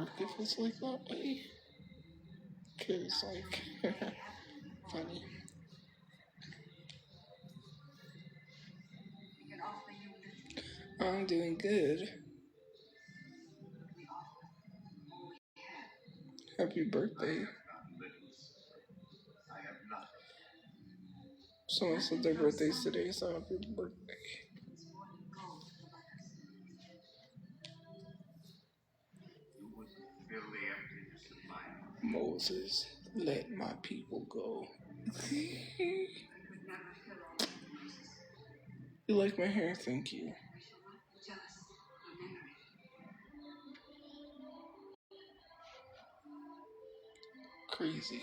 work if it's like that way. Cause like, funny. I'm doing good. Happy birthday. Someone said their birthday's today, so happy birthday. Moses, let my people go. You like my hair? Thank you. Crazy.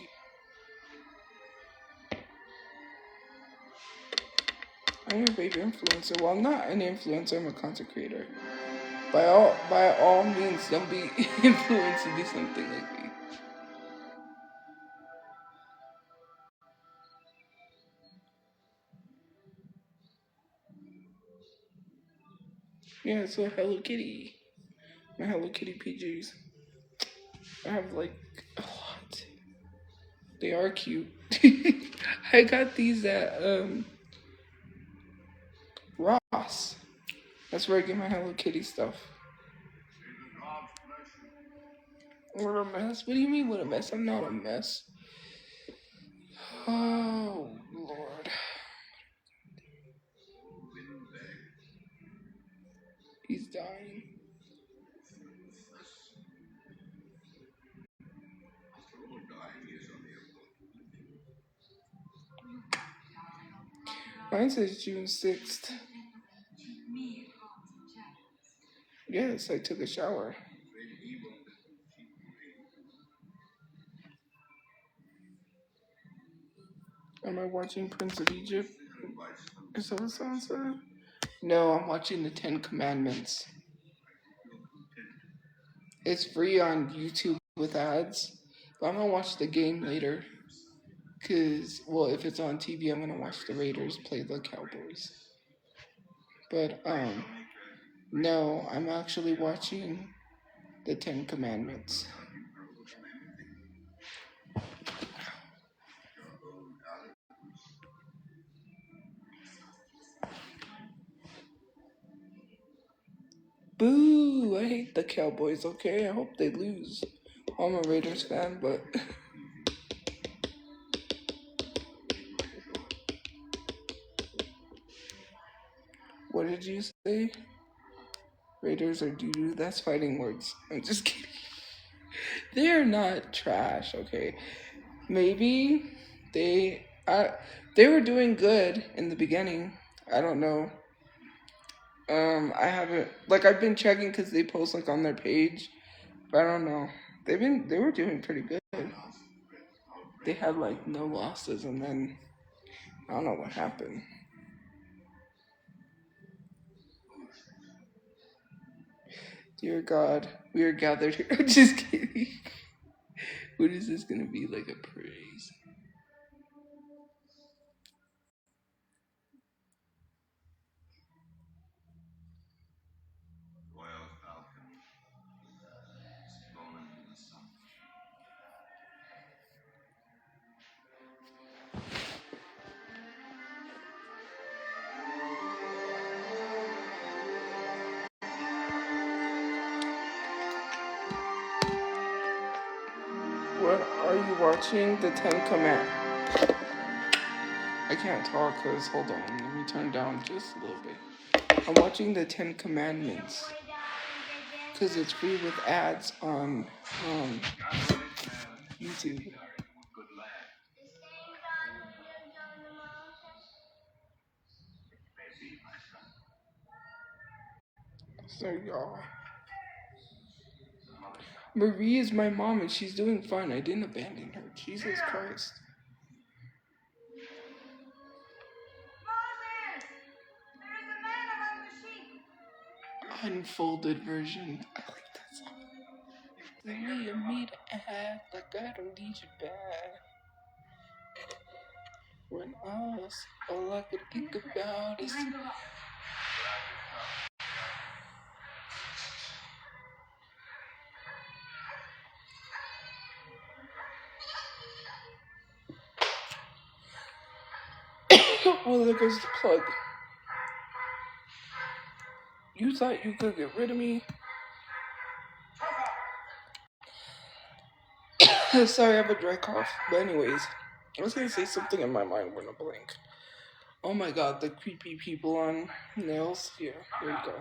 I'm a big influencer. Well, I'm not an influencer. I'm a content creator. By all means, don't be influenced to do something like me. Yeah, so Hello Kitty. My Hello Kitty PJs. I have like a lot. They are cute. I got these at Ross. That's where I get my Hello Kitty stuff. What a mess. What do you mean what a mess? I'm not a mess. Oh Lord. He's dying. Mine says June 6th. Yes, I took a shower. Am I watching Prince of Egypt? Is that what sounds like? No, I'm watching the Ten Commandments. It's free on YouTube with ads. But I'm gonna watch the game later. Cause, well, if it's on TV, I'm gonna watch the Raiders play the Cowboys. But, no, I'm actually watching the Ten Commandments. Boo! I hate the Cowboys, okay? I hope they lose. I'm a Raiders fan, but... What did you say? Raiders are doo-doo? That's fighting words. I'm just kidding. They're not trash, okay? Maybe they were doing good in the beginning. I don't know. I haven't I've been checking because they post like on their page, but I don't know. They were doing pretty good. They had like no losses, and then I don't know what happened. Dear God, we are gathered here. I'm just kidding. What is this gonna be, like a praise? What are you watching? The Ten Command. I can't talk because, hold on, let me turn down just a little bit. I'm watching the Ten Commandments because it's free with ads on YouTube. So y'all, Marie is my mom and she's doing fine. I didn't abandon her. Jesus Christ. Unfolded version. I like that song. The way you me to act like I don't need you back. When all I could think about is Well, there goes the plug. You thought you could get rid of me? Sorry, I have a dry cough. But anyways, I was gonna say something in my mind when I blink. Oh my god, the creepy people on nails. Here we go.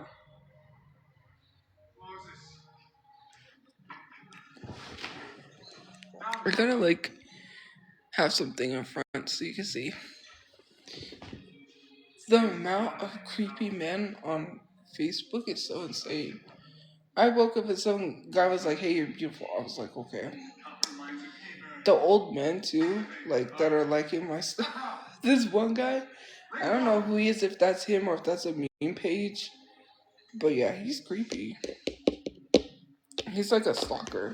I gotta like have something in front so you can see the amount of creepy men on Facebook is so insane. I woke up and some guy was like, "Hey, you're beautiful." I was like, "Okay." The old men too, like that are liking my stuff. This one guy, I don't know who he is, if that's him or if that's a meme page, but yeah, he's creepy. He's like a stalker.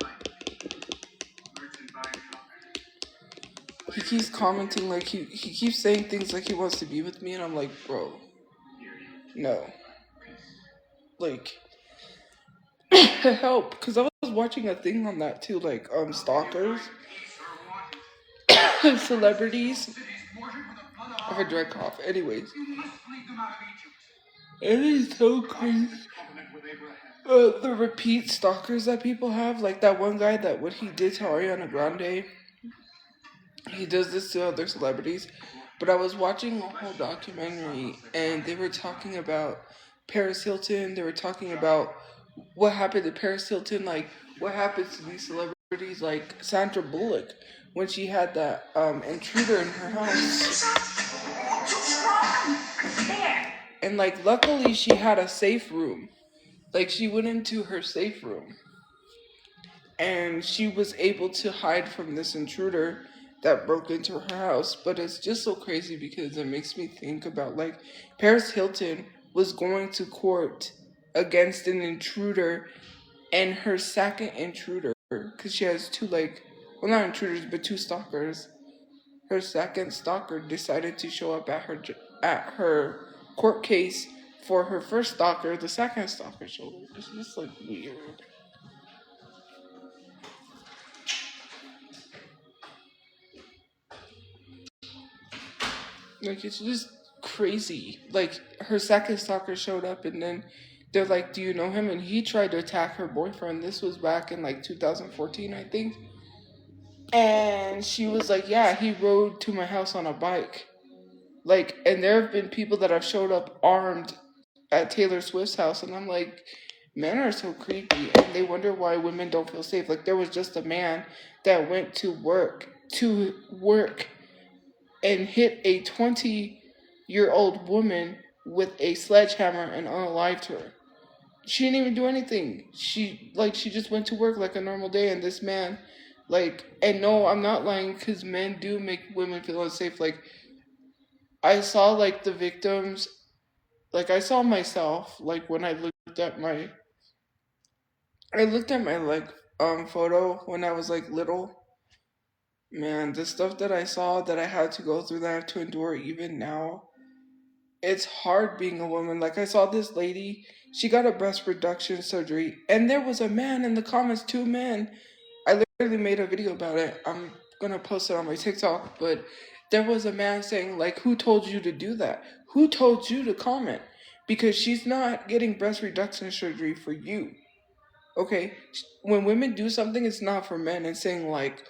He keeps commenting like he keeps saying things like he wants to be with me, and I'm like, bro, no, like help, because I was watching a thing on that too, like stalkers, celebrities. I have a dry cough. Anyways, it is so crazy. The repeat stalkers that people have, like that one guy that what he did to Ariana Grande, he does this to other celebrities. But I was watching a whole documentary and they were talking about Paris Hilton. They were talking about what happened to Paris Hilton, like what happens to these celebrities, like Sandra Bullock when she had that intruder in her house. And like luckily she had a safe room. Like she went into her safe room and she was able to hide from this intruder that broke into her house. But it's just so crazy because it makes me think about like Paris Hilton was going to court against an intruder, and her second intruder, because she has two, like, well, not intruders but two stalkers, her second stalker decided to show up at her court case for her first stalker. The second stalker showed up. It's just like weird. Like, it's just crazy. Like, her second stalker showed up, and then they're like, "Do you know him?" And he tried to attack her boyfriend. This was back in like 2014, I think. And she was like, "Yeah, he rode to my house on a bike." Like, and there have been people that have showed up armed at Taylor Swift's house, and I'm like, men are so creepy, and they wonder why women don't feel safe. Like, there was just a man that went to work and hit a 20-year-old woman with a sledgehammer and unalived her. She didn't even do anything. She just went to work like a normal day, and this man, like, and no, I'm not lying, because men do make women feel unsafe. Like, I saw like the victims, like I saw myself, like when I looked at my like photo when I was like little. Man, the stuff that I saw that I had to go through, that I have to endure even now, it's hard being a woman. Like, I saw this lady, she got a breast reduction surgery, and there was a man in the comments, two men. I literally made a video about it. I'm gonna post it on my TikTok, but there was a man saying, like, who told you to do that? Who told you to comment? Because she's not getting breast reduction surgery for you. Okay, when women do something, it's not for men. And saying like,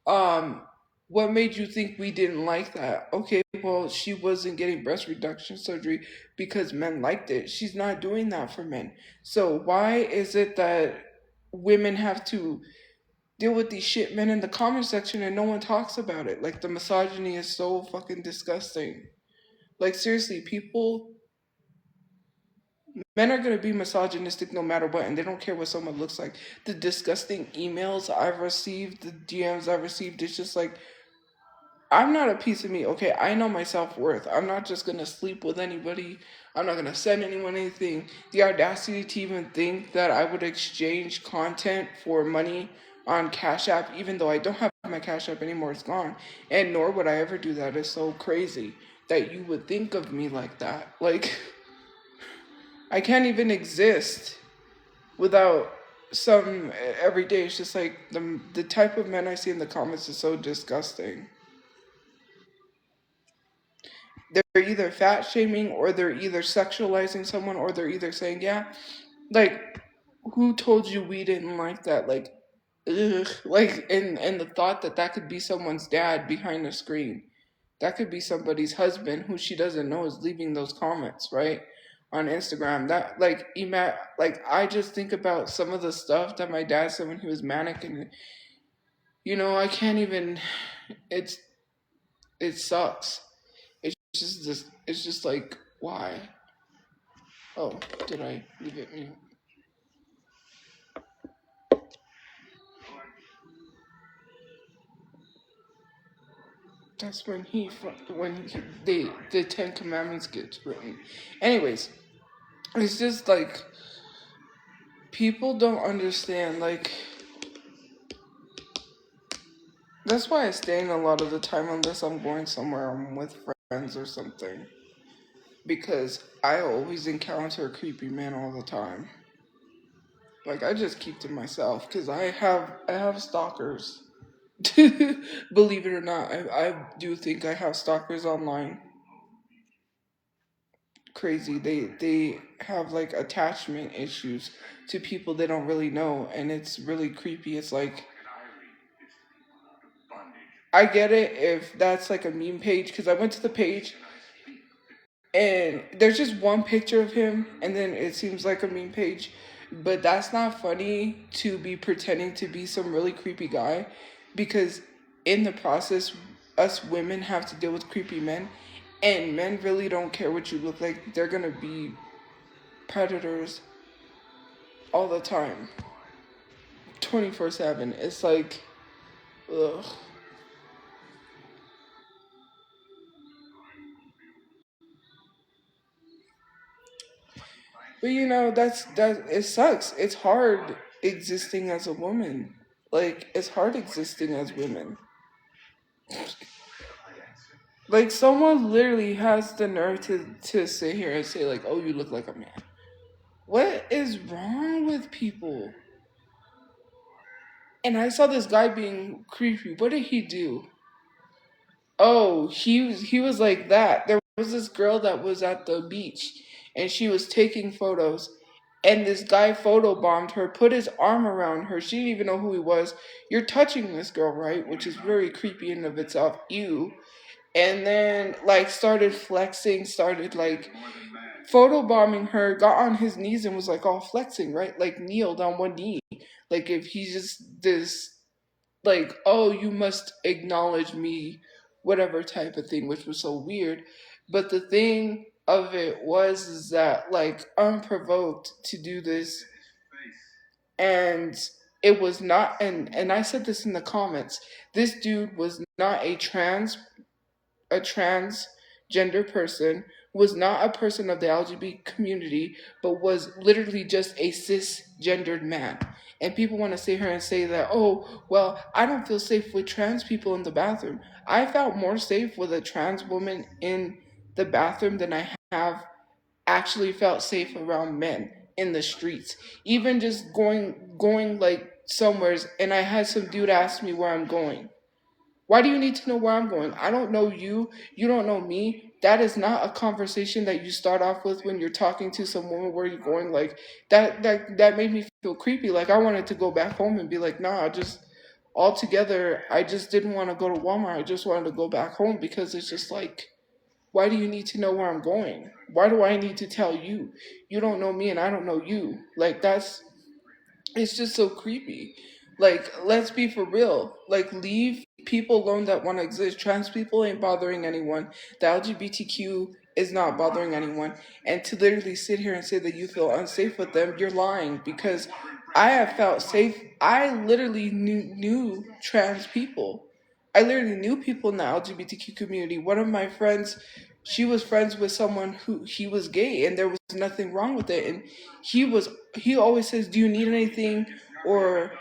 um, what made you think we didn't like that? Okay, well, she wasn't getting breast reduction surgery because men liked it. She's not doing that for men. So why is it that women have to deal with these shit men in the comment section and no one talks about it? Like, the misogyny is so fucking disgusting. Like, seriously, people, men are going to be misogynistic no matter what, and they don't care what someone looks like. The disgusting emails I've received, the DMs I've received, it's just like, I'm not a piece of meat. Okay, I know my self worth. I'm not just going to sleep with anybody. I'm not going to send anyone anything. The audacity to even think that I would exchange content for money on Cash App, even though I don't have my Cash App anymore, it's gone. And nor would I ever do that. It's so crazy that you would think of me like that. Like, I can't even exist without some every day. It's just like the type of men I see in the comments is so disgusting. they're either fat shaming, or they're either sexualizing someone, or they're either saying, yeah, like, who told you we didn't like that? Like, ugh. Like, and the thought that that could be someone's dad behind the screen, that could be somebody's husband who she doesn't know is leaving those comments, right, on Instagram. That, like, like, I just think about some of the stuff that my dad said when he was manic, and I can't even. It's it sucks. It's just like, why? Oh, did I leave it mute? That's when the Ten Commandments gets written. Anyways, it's just like people don't understand. Like, that's why I stay in a lot of the time unless I'm going somewhere, I'm with friends or something, because I always encounter a creepy man all the time. Like, I just keep to myself because I have stalkers. Believe it or not, I do think I have stalkers online. Crazy. They have like attachment issues to people they don't really know, and it's really creepy. It's like, I get it if that's like a meme page, because I went to the page and there's just one picture of him, and then it seems like a meme page, but that's not funny to be pretending to be some really creepy guy, because in the process, us women have to deal with creepy men, and men really don't care what you look like. They're gonna be predators all the time, 24/7. It's like, ugh. But that it sucks. It's hard existing as a woman. Like, it's hard existing as women. Like, someone literally has the nerve to sit here and say, like, oh, you look like a man. What is wrong with people? And I saw this guy being creepy. What did he do? Oh, he was like that. There was this girl that was at the beach, and she was taking photos, and this guy photobombed her, put his arm around her. She didn't even know who he was. You're touching this girl, right? Which is very creepy in of itself. Ew. And then, like, started flexing, started like photobombing her, got on his knees and was like all flexing, right? Like, kneeled on one knee. Like, if he's just this, like, oh, you must acknowledge me, whatever type of thing, which was so weird. But the thing of it was is that, like, unprovoked to do this, and it was not, and I said this in the comments, this dude was not a transgender person, was not a person of the LGBT community, but was literally just a cisgendered man. And people want to sit here and say that, oh, well, I don't feel safe with trans people in the bathroom. I felt more safe with a trans woman in the bathroom than I have actually felt safe around men in the streets. Even just going like somewheres, and I had some dude ask me where I'm going. Why do you need to know where I'm going? I don't know you. You don't know me. That is not a conversation that you start off with when you're talking to some woman. Where you're going, like that. That made me feel creepy. Like, I wanted to go back home and be like, nah, just altogether. I just didn't want to go to Walmart. I just wanted to go back home, because it's just like, why do you need to know where I'm going? Why do I need to tell you? You don't know me and I don't know you. Like, it's just so creepy. Like, let's be for real. Like, leave people alone that want to exist. Trans people ain't bothering anyone. The LGBTQ is not bothering anyone. And to literally sit here and say that you feel unsafe with them, you're lying, because I have felt safe. I literally knew trans people. I literally knew people in the LGBTQ community. One of my friends, she was friends with someone who he was gay, and there was nothing wrong with it. And he always says, do you need anything, or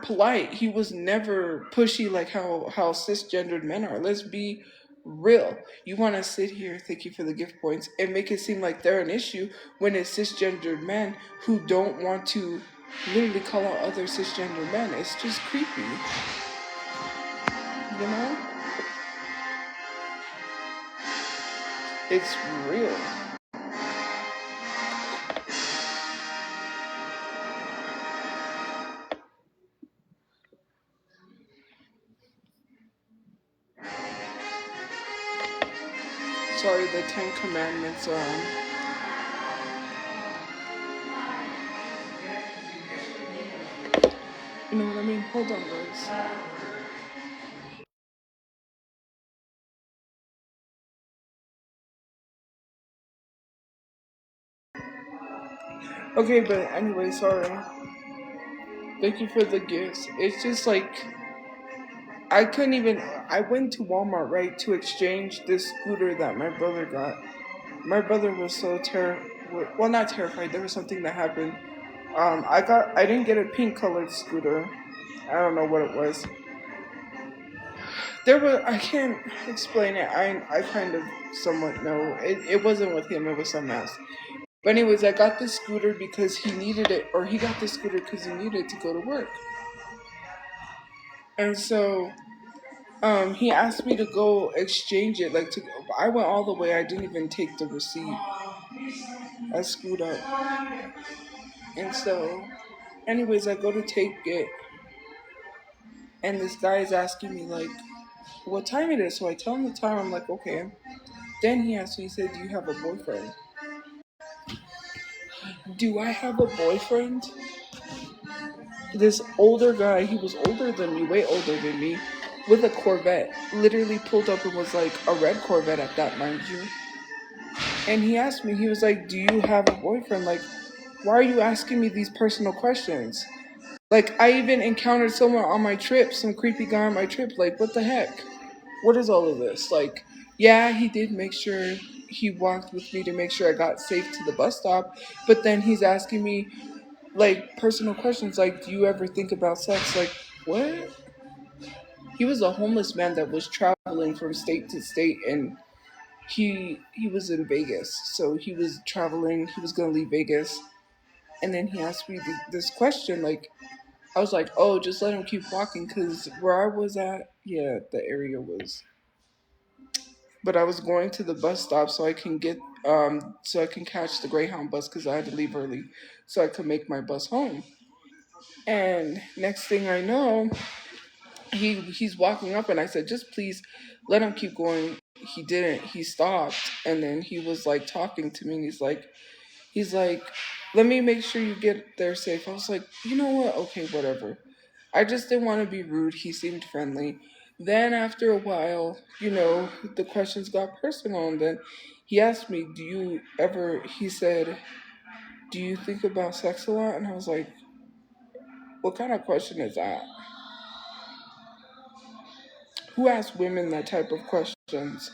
polite. He was never pushy like how cisgendered men are. Let's be real. You want to sit here, thank you for the gift points, and make it seem like they're an issue when it's cisgendered men who don't want to literally call out other cisgendered men. It's just creepy, you know. It's real. Sorry, the Ten Commandments. You know what I mean? Hold on, guys. Okay, but anyway, sorry. Thank you for the gifts. It's just like I couldn't even. I went to Walmart right to exchange this scooter that my brother got. My brother was so well, not terrified. There was something that happened. I didn't get a pink colored scooter. I don't know what it was. There was, I can't explain it. I kind of somewhat know. It wasn't with him. It was someone else. But anyways, I got this scooter because he needed it, or he got this scooter because he needed to go to work. And so he asked me to go exchange it. I went all the way. I didn't even take the receipt. I screwed up. And so, anyways, I go to take it, and this guy is asking me like, what time it is. So I tell him the time. I'm like, okay. Then he asked me. He said, "Do you have a boyfriend?" Do I have a boyfriend? This older guy. He was older than me, way older than me, with a Corvette. Literally pulled up and was like a red Corvette at that, mind you. And he asked me. He was like, "Do you have a boyfriend? Like, why are you asking me these personal questions?" Like, I even encountered someone on my trip, some creepy guy on my trip. Like, what the heck? What is all of this? Like, yeah, he did make sure he walked with me to make sure I got safe to the bus stop. But then he's asking me, like, personal questions like, do you ever think about sex? Like, what? He was a homeless man that was traveling from state to state, and he was in Vegas. So he was traveling, he was going to leave Vegas. And then he asked me this question, like, I was like, oh, just let him keep walking, because where I was at, yeah, the area was. But I was going to the bus stop so I can so I can catch the Greyhound bus because I had to leave early, so I could make my bus home. And next thing I know, he's walking up, and I said, just please let him keep going. He didn't. He stopped, and then he was like talking to me, and he's like, let me make sure you get there safe. I was like, you know what? Okay, whatever. I just didn't want to be rude. He seemed friendly. Then after a while, the questions got personal, and then he asked me, "Do you ever?" He said, "Do you think about sex a lot?" And I was like, "What kind of question is that? Who asks women that type of questions?"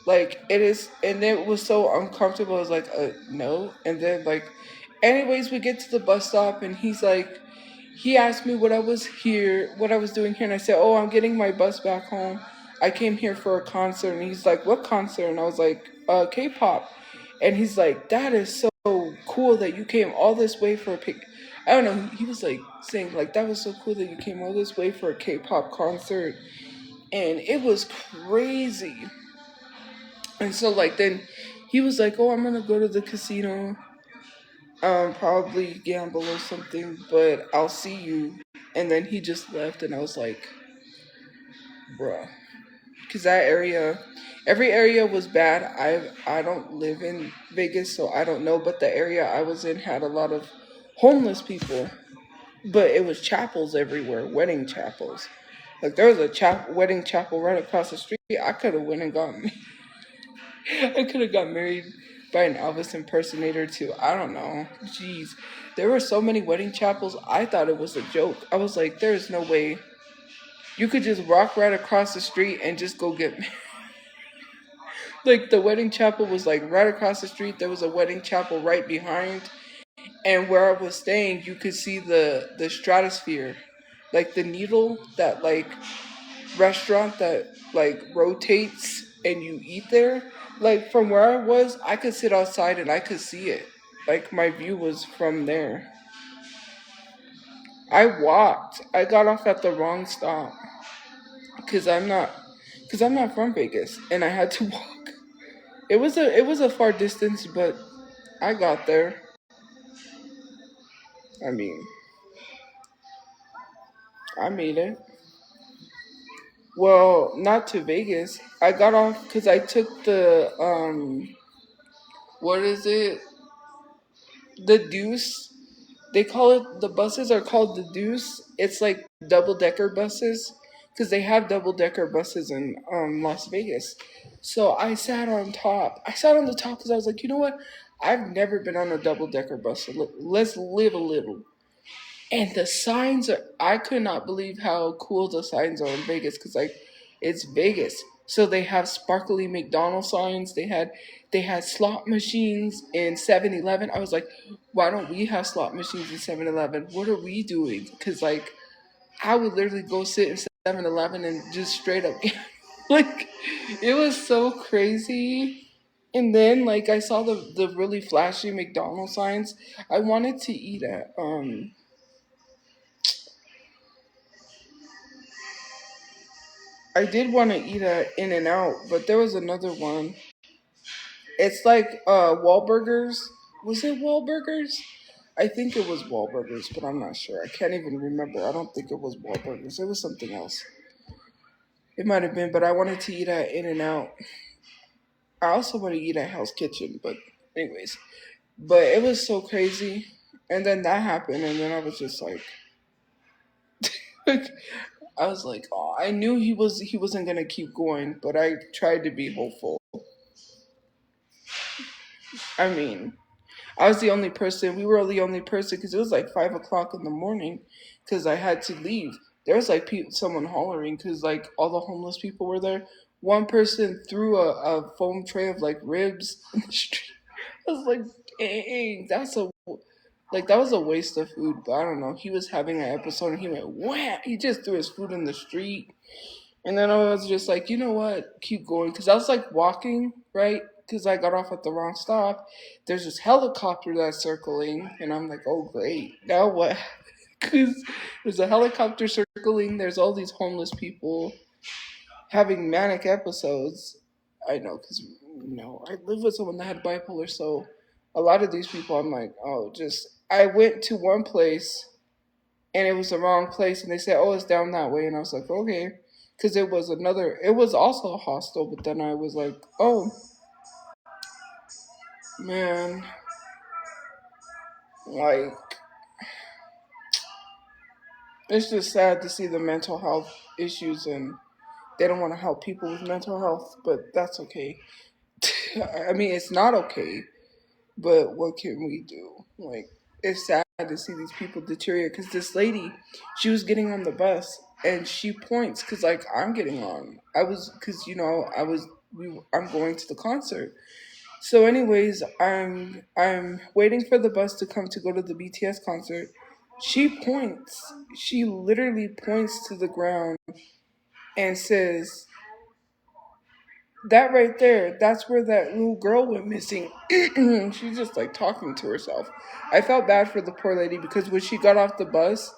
Like, it is, and it was so uncomfortable. I was like, no. And then, like, anyways, we get to the bus stop, and he asked me what I was doing here, and I said, "Oh, I'm getting my bus back home. I came here for a concert." And he's like, "What concert?" And I was like, K-pop." And he's like, "That is so cool that you came all this way for a pic." I don't know. He was like saying like, "That was so cool that you came all this way for a K-pop concert," and it was crazy. And so like then he was like, "Oh, I'm gonna go to the casino, probably gamble or something, but I'll see you." And then he just left, and I was like, bruh. Because that area, every area was bad. I don't live in Vegas, so I don't know, but the area I was in had a lot of homeless people, but it was chapels everywhere, wedding chapels. Like, there was a wedding chapel right across the street. I could have went and got I could have got married by an Elvis impersonator too. I don't know. Jeez. There were so many wedding chapels. I thought it was a joke. I was like, there's no way you could just walk right across the street and just go get married. Like, the wedding chapel was like right across the street. There was a wedding chapel right behind. And where I was staying, you could see the stratosphere. Like the needle, that like restaurant that like rotates and you eat there. Like, from where I was, I could sit outside and I could see it. Like, my view was from there. I walked. I got off at the wrong stop because I'm not from Vegas, and I had to walk. it was a far distance, but I got there. I mean, I made it. Well, not to Vegas. I got off because I took the what is it? The Deuce. They call it, the buses are called the Deuce. It's like double decker buses because they have double decker buses in Las Vegas. So I sat on top. I sat on the top because I was like, you know what? I've never been on a double decker bus. So let's live a little. And the signs are, I could not believe how cool the signs are in Vegas because like it's Vegas. So they have sparkly McDonald's signs. They had slot machines in 7-Eleven. I was like, why don't we have slot machines in 7-Eleven? What are we doing? Because like I would literally go sit in 7-Eleven and just straight up like it was so crazy. And then like I saw the really flashy McDonald's signs. I wanted to eat at I did want to eat at In and Out, but there was another one. It's like Wahlburgers. Was it Wahlburgers? I think it was Wahlburgers, but I'm not sure. I can't even remember. I don't think it was Wahlburgers. It was something else. It might have been, but I wanted to eat at In and Out. I also want to eat at Hell's Kitchen, but anyways. But it was so crazy. And then that happened, and then I was just like, I was like, oh, I knew he wasn't gonna keep going, but I tried to be hopeful. I mean, I was the only person. We were the only person because it was like 5 o'clock in the morning because I had to leave. There was like someone hollering because like all the homeless people were there. One person threw a foam tray of like ribs in the street. I was like, dang, that was a waste of food. But I don't know. He was having an episode and he went wham. He just threw his food in the street. And then I was just like, you know what? Keep going. Because I was like walking, right? Because I got off at the wrong stop. There's this helicopter that's circling. And I'm like, oh, great. Now what? Because there's a helicopter circling. There's all these homeless people having manic episodes. I know, because, I live with someone that had bipolar. So a lot of these people, I'm like, oh, just. I went to one place and it was the wrong place and they said, oh, it's down that way, and I was like, okay, because it was also a hostel, but then I was like, oh man, like it's just sad to see the mental health issues, and they don't want to help people with mental health, but that's okay. I mean, it's not okay, but what can we do? Like, it's sad to see these people deteriorate. Because this lady, she was getting on the bus and she points because like I'm getting on. I was because I'm going to the concert. So, anyways, I'm waiting for the bus to come to go to the BTS concert. She points. She literally points to the ground and says, that right there, that's where that little girl went missing. She's just like talking to herself. I felt bad for the poor lady because when she got off the bus,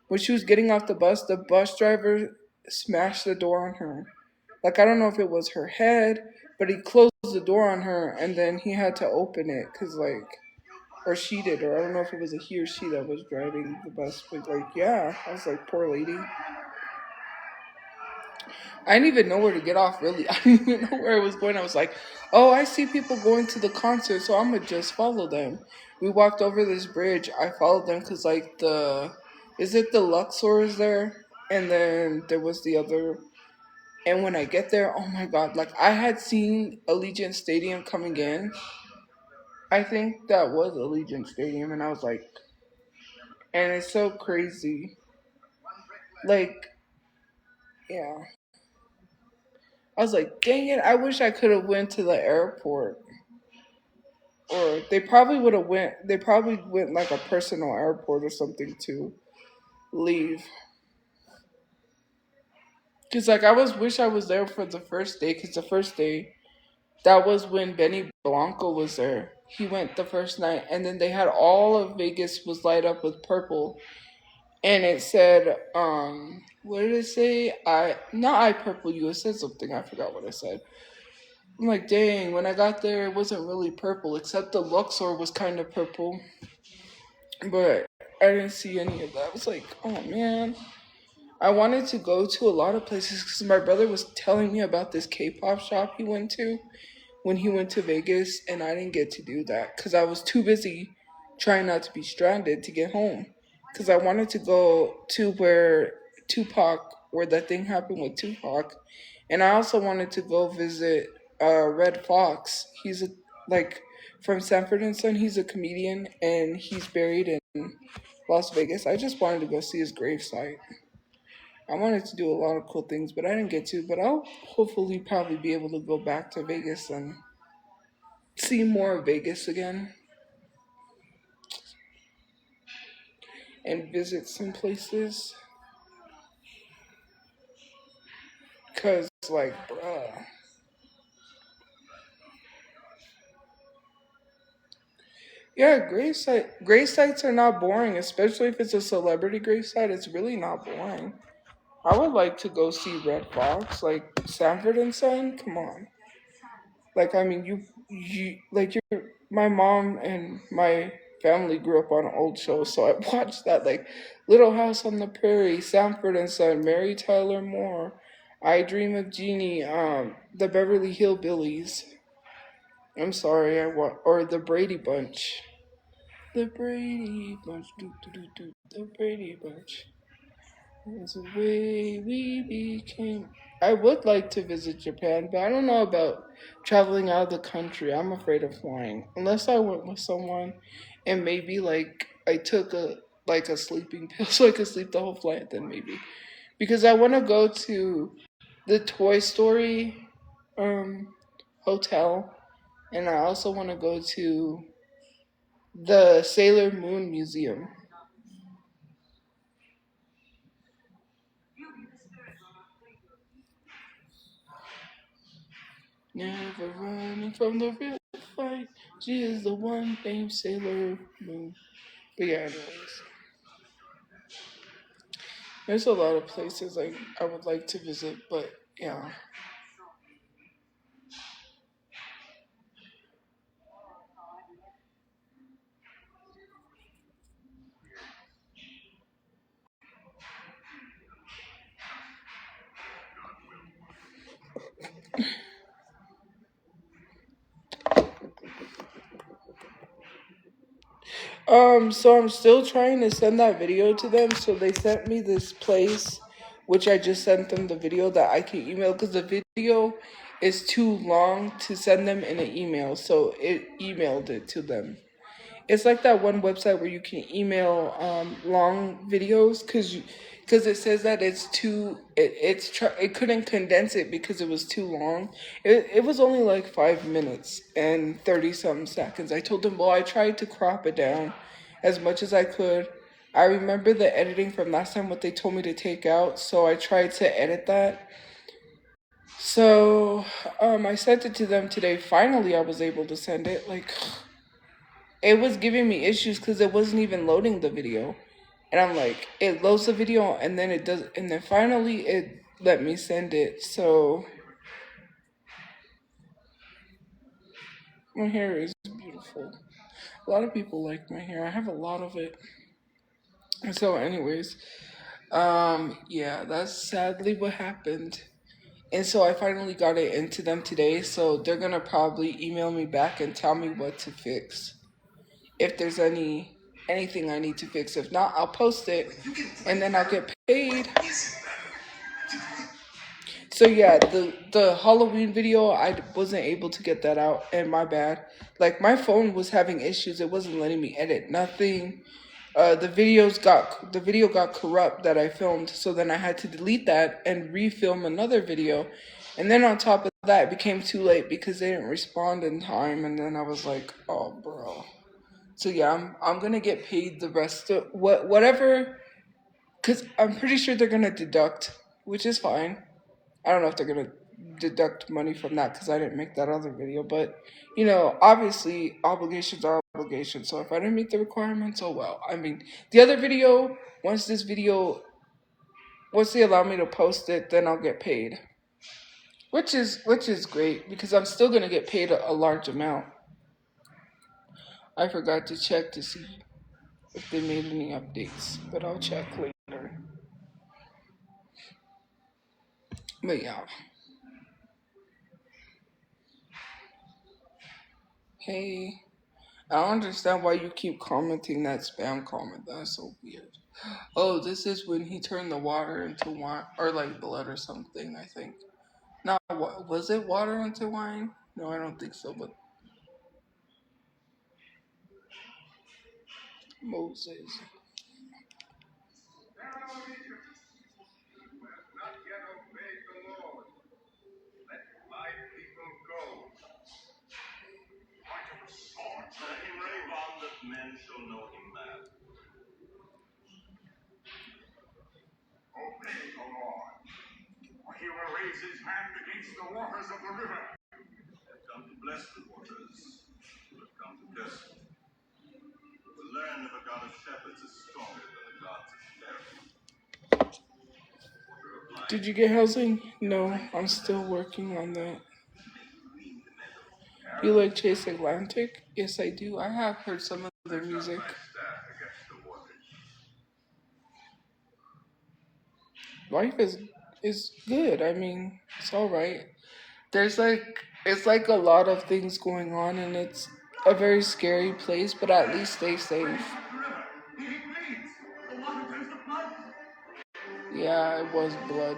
when she was getting off the bus driver smashed the door on her. Like, I don't know if it was her head, but he closed the door on her and then he had to open it because, like, or she did, or I don't know if it was a he or she that was driving the bus, but like, yeah, I was like, poor lady. I didn't even know where to get off, really. I didn't even know where I was going. I was like, oh, I see people going to the concert, so I'm going to just follow them. We walked over this bridge. I followed them because, like, is it the Luxor is there? And then there was the other. And when I get there, oh my God, like, I had seen Allegiant Stadium coming in. I think that was Allegiant Stadium, and I was like, and it's so crazy. Like, yeah. I was like, dang it, I wish I could have went to the airport. Or they probably went like a personal airport or something to leave. Cause like wish I was there for the first day. Cause the first day, that was when Benny Blanco was there. He went the first night, and then they had all of Vegas was light up with purple, and it said, what did it say? I not I purple you. It said something. I forgot what it said. I'm like, dang, when I got there, it wasn't really purple, except the Luxor was kind of purple, but I didn't see any of that. I was like, oh man. I wanted to go to a lot of places because my brother was telling me about this K-pop shop he went to when he went to Vegas, and I didn't get to do that because I was too busy trying not to be stranded to get home. Because I wanted to go to where where that thing happened with Tupac, and I also wanted to go visit Red Fox. He's a like from Sanford and Son. He's a comedian, and he's buried in Las Vegas. I just wanted to go see his gravesite. I wanted to do a lot of cool things, but I didn't get to. But I'll hopefully probably be able to go back to Vegas and see more of Vegas again and visit some places. Cause like, bruh, yeah, grave sites are not boring, especially if it's a celebrity grave site. It's really not boring. I would like to go see Red Fox, like Sanford and Son. Come on, like I mean, you like your my mom and my family grew up on old shows, so I watched that like Little House on the Prairie, Sanford and Son, Mary Tyler Moore, I Dream of Jeannie, the Beverly Hillbillies. I'm sorry, I want or the Brady Bunch. The Brady Bunch, the Brady Bunch. It's the way we became. I would like to visit Japan, but I don't know about traveling out of the country. I'm afraid of flying. Unless I went with someone and maybe like I took a sleeping pill so I could sleep the whole flight, then maybe. Because I want to go to the Toy Story um hotel, and I also want to go to the Sailor Moon Museum. Never running from the real fight. She is the one named Sailor Moon. But yeah, anyways, there's a lot of places I would like to visit, but yeah. So I'm still trying to send that video to them. So they sent me this place, which I just sent them the video that I can email because the video is too long to send them in an email. So it emailed it to them. It's like that one website where you can email long videos because it says that it couldn't condense it because it was too long. It was only like 5 minutes and 30 something seconds. I told them, well, I tried to crop it down as much as I could. I remember the editing from last time what they told me to take out, so I tried to edit that. So I sent it to them today. Finally, I was able to send it. Like it was giving me issues because it wasn't even loading the video. And I'm like, it loads the video and then it does, and then finally it let me send it. So my hair is beautiful. A lot of people like my hair. I have a lot of it. So, anyways, yeah, that's sadly what happened. And so I finally got it into them today. So they're gonna probably email me back and tell me what to fix. If there's anything I need to fix. If not, I'll post it and then I'll get paid. So yeah, the Halloween video I wasn't able to get that out and my bad. Like my phone was having issues. It wasn't letting me edit nothing. The video got corrupt that I filmed, so then I had to delete that and refilm another video. And then on top of that, it became too late because they didn't respond in time and then I was like, "Oh, bro." So yeah, I'm going to get paid the rest of whatever cuz I'm pretty sure they're going to deduct, which is fine. I don't know if they're gonna deduct money from that because I didn't make that other video. But obviously obligations are obligations. So if I didn't meet the requirements, oh well. I mean, the other video, once this video, once they allow me to post it, then I'll get paid. which is great because I'm still gonna get paid a large amount. I forgot to check to see if they made any updates, but I'll check later. But yeah, hey, I don't understand why you keep commenting that spam comment. That's so weird. Oh, this is when he turned the water into wine or like blood or something. I think. Not what was it? Water into wine? No, I don't think so. But Moses. Did you get housing? No, I'm still working on that. You like Chase Atlantic? Yes, I do. I have heard some of their music. Life is good. I mean, it's all right. There's like it's like a lot of things going on, and it's a very scary place, but at least stay safe. Yeah, it was blood.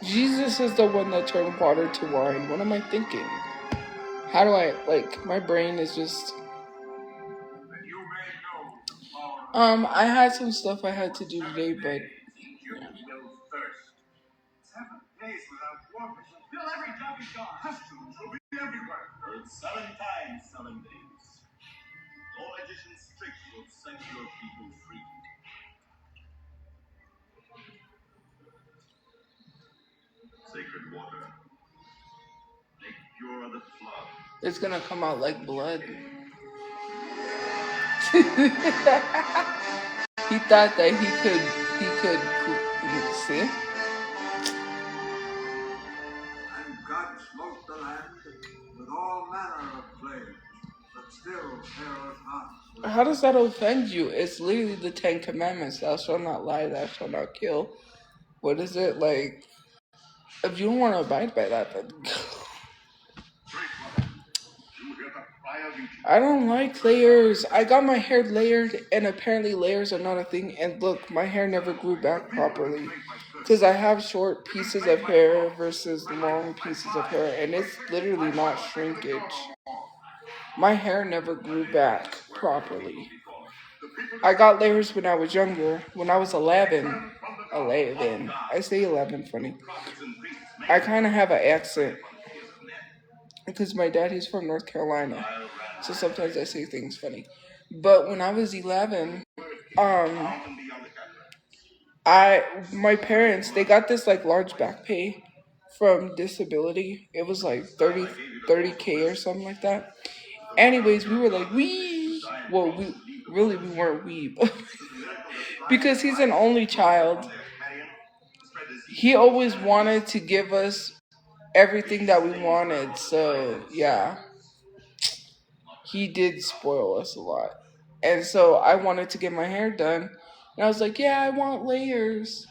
Jesus is the one that turned water to wine. What am I thinking? How do I like my brain is just I had some stuff I had to do today, but yeah. It's gonna come out like blood. He thought that he could see. How does that offend you? It's literally the Ten Commandments. Thou shalt not lie, thou shalt not kill. What is it like? If you don't want to abide by that, then I don't like layers. I got my hair layered, and apparently layers are not a thing. And look, my hair never grew back properly because I have short pieces of hair versus long pieces of hair, and it's literally not shrinkage. My hair never grew back properly. I got layers when I was younger. When I was 11, 11. I say 11 funny. I kind of have an accent because my dad he's from North Carolina, so sometimes I say things funny. But when I was 11, um, I my parents they got this like large back pay from disability. It was like 30K or something like that. Anyways, we were like we well we weren't we because he's an only child. He always wanted to give us everything that we wanted. So yeah, he did spoil us a lot. And so I wanted to get my hair done. And I was like, yeah, I want layers.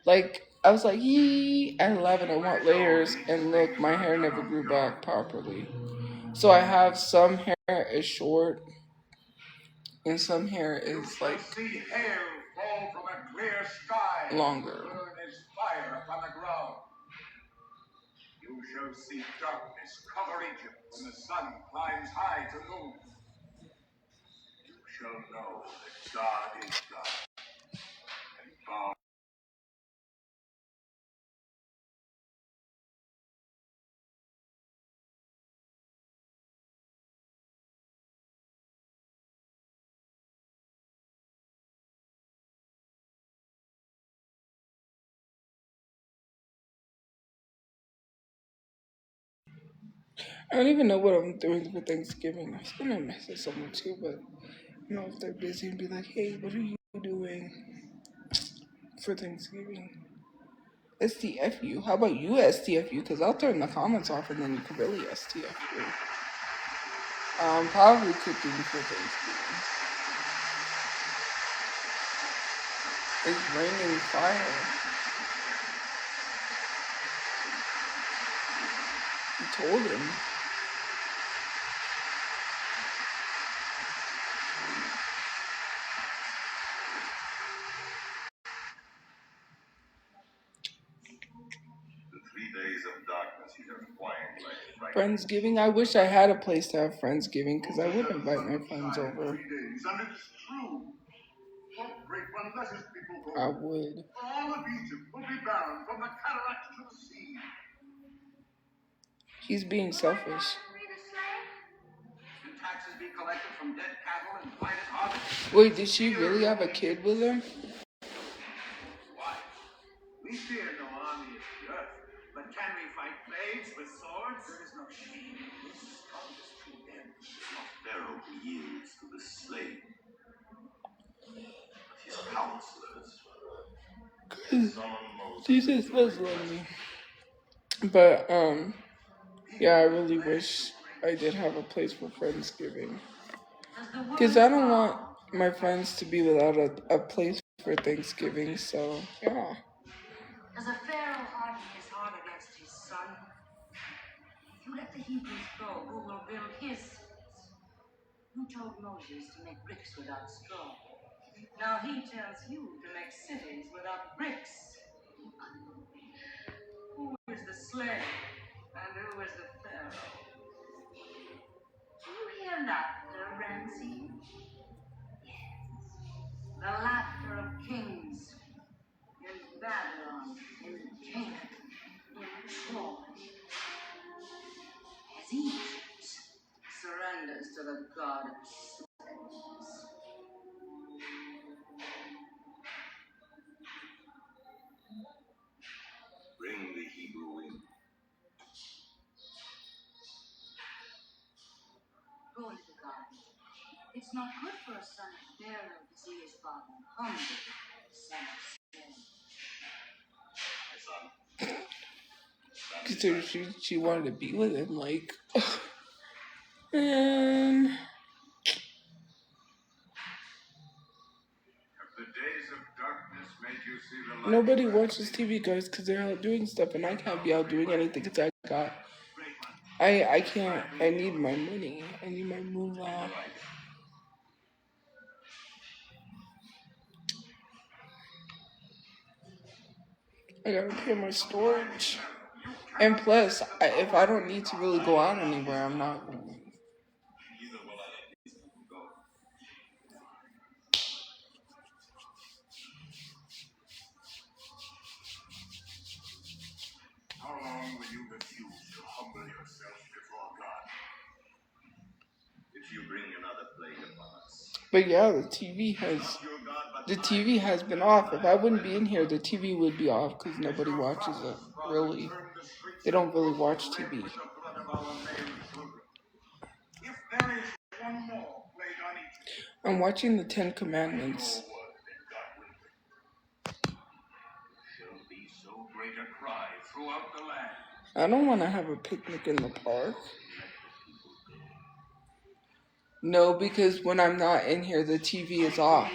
Like, I was like, yee, at 11, I want layers. And look, my hair never grew back properly. So I have some hair is short and some hair is like longer. I don't even know what I'm doing for Thanksgiving. I was gonna message someone too, but you know if they're busy and be like, hey, what are you doing for Thanksgiving? STFU. How about you STFU? Because I'll turn the comments off and then you can really STFU. Probably cooking for Thanksgiving. It's raining fire. You told him. Friendsgiving. I wish I had a place to have Friendsgiving because I would invite my friends over. I would. All of Egypt will be barren from the cataracts to the sea. He's being selfish. Taxes be collected from dead cattle and blighted harvests. Wait, did she really have a kid with her? Why? We fear no army of the earth, but can we fight plagues with swords? There is no shame in this strongest to them. A pharaoh who yields to the slave. But his counselors. Jesus was lonely. But yeah, I really wish I did have a place for Friendsgiving. Because I don't want my friends to be without a place for Thanksgiving, so yeah. Does a pharaoh harden his heart against his son? If you let the Hebrews go, who will build his cities? Who told Moses to make bricks without straw? Now he tells you to make cities without bricks. Who is the slave and who is the pharaoh? Do you hear laughter, Ramsey? Yes. The laughter of kings in Babylon, in Canaan, in Troy. As Egypt surrenders to the god of slaves. Bring the Hebrew in. Go into the garden. It's not good for a son of Pharaoh to see his father hungry, son of Sam. Because she wanted to be with him, like, man. Nobody watches TV, guys, because they're out doing stuff, and I can't be out doing anything because I can't. I need my money. I need my moolah. I gotta pay my storage. And plus, if I don't need to really go out anywhere, I'm not going. How long will you refuse to humble yourself before God? If you bring another plague upon us. But yeah, the TV has been off. If I wouldn't be in here, the TV would be off because nobody watches it. Really, they don't really watch TV. I'm watching the 10 Commandments. I don't want to have a picnic in the park. No, because when I'm not in here, the TV is off.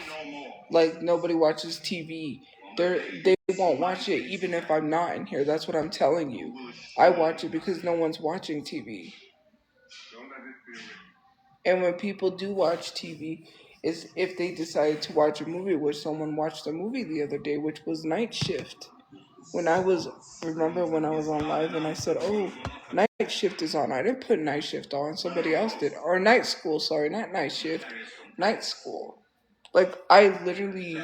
Like, nobody watches TV. They won't watch it even if I'm not in here. That's what I'm telling you. I watch it because no one's watching TV. And when people do watch TV, is if they decide to watch a movie, which someone watched a movie the other day, which was Night Shift. Remember when I was on live and I said, oh, Night Shift is on. I didn't put Night Shift on. Somebody else did. Or Night School, sorry, not Night Shift. Night School. Like, I literally,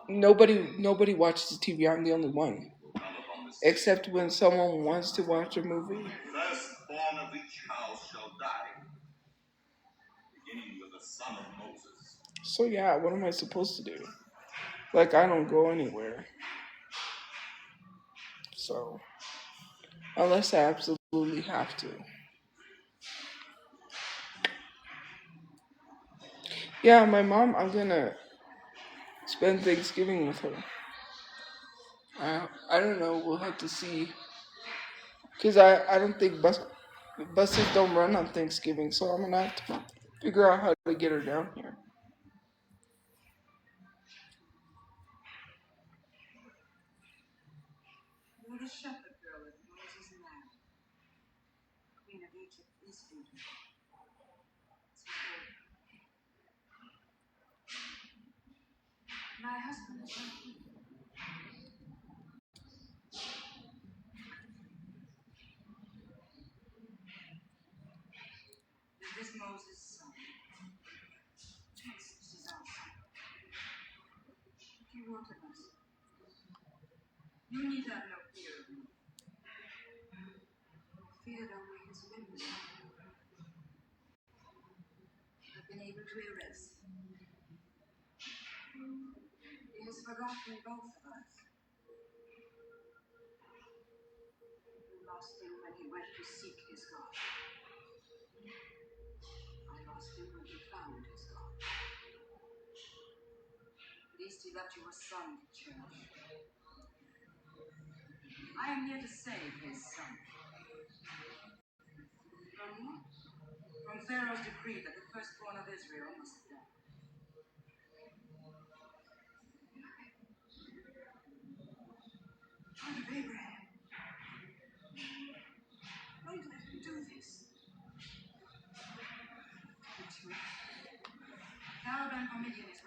nobody watches TV. I'm the only one. Except when someone wants to watch a movie. Firstborn of each house shall die. Beginning with the son of Moses. So yeah, what am I supposed to do? Like, I don't go anywhere. So, unless I absolutely have to. Yeah, my mom, I'm gonna spend Thanksgiving with her. I don't know. We'll have to see. Cause I don't think buses don't run on Thanksgiving, so I'm gonna have to figure out how to get her down here.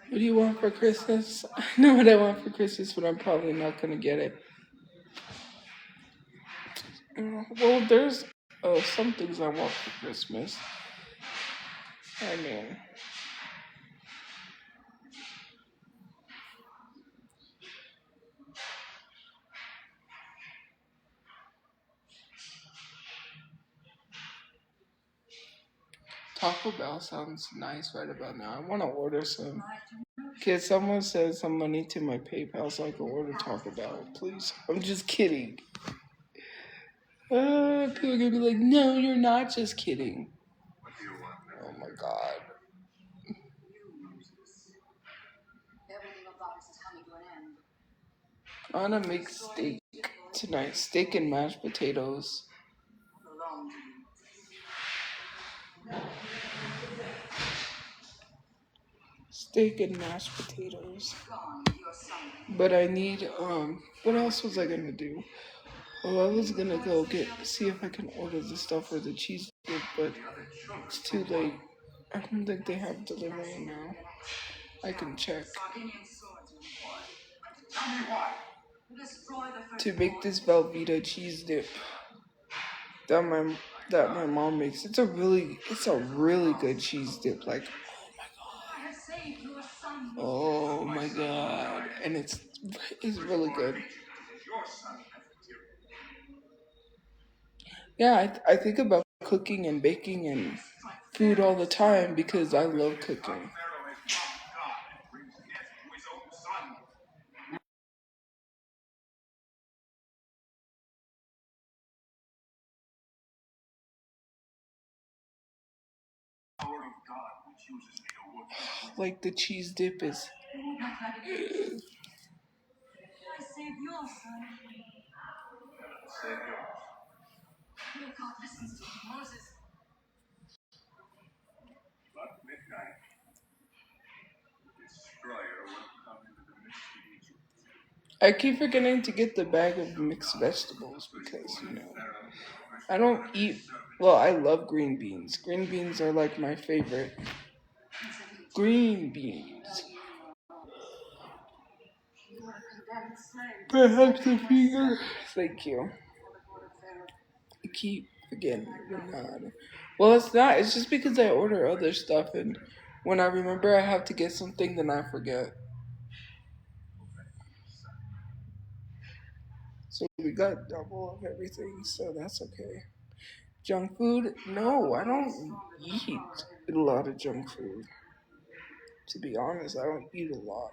What do you want for Christmas? I know what I want for Christmas, but I'm probably not gonna get it. Well, there's some things I want for Christmas. I mean, Taco Bell sounds nice right about now. I want to order some. Can someone send some money to my PayPal so I can order Taco Bell, please? I'm just kidding. People are gonna be like, no, you're not just kidding. Oh my god. I wanna make steak tonight. Steak and mashed potatoes. Steak and mashed potatoes. But I need what else was I gonna do? Oh, I was gonna go see if I can order the stuff for the cheese dip, but it's too late. I don't think they have delivery now. I can check. To make this Velveeta cheese dip that my that my mom makes. It's a really good cheese dip. Like oh my god, and it's really good. Yeah, I think about cooking and baking and food all the time because I love cooking. Like the cheese dip is. I keep forgetting to get the bag of mixed vegetables because I don't eat. Well, I love green beans. Green beans are like my favorite. Green beans. Perhaps a finger. Thank you. I keep forgetting. Well, it's not. It's just because I order other stuff, and when I remember I have to get something, then I forget. So we got double of everything, so that's okay. Junk food? No, I don't eat a lot of junk food. To be honest, I don't eat a lot.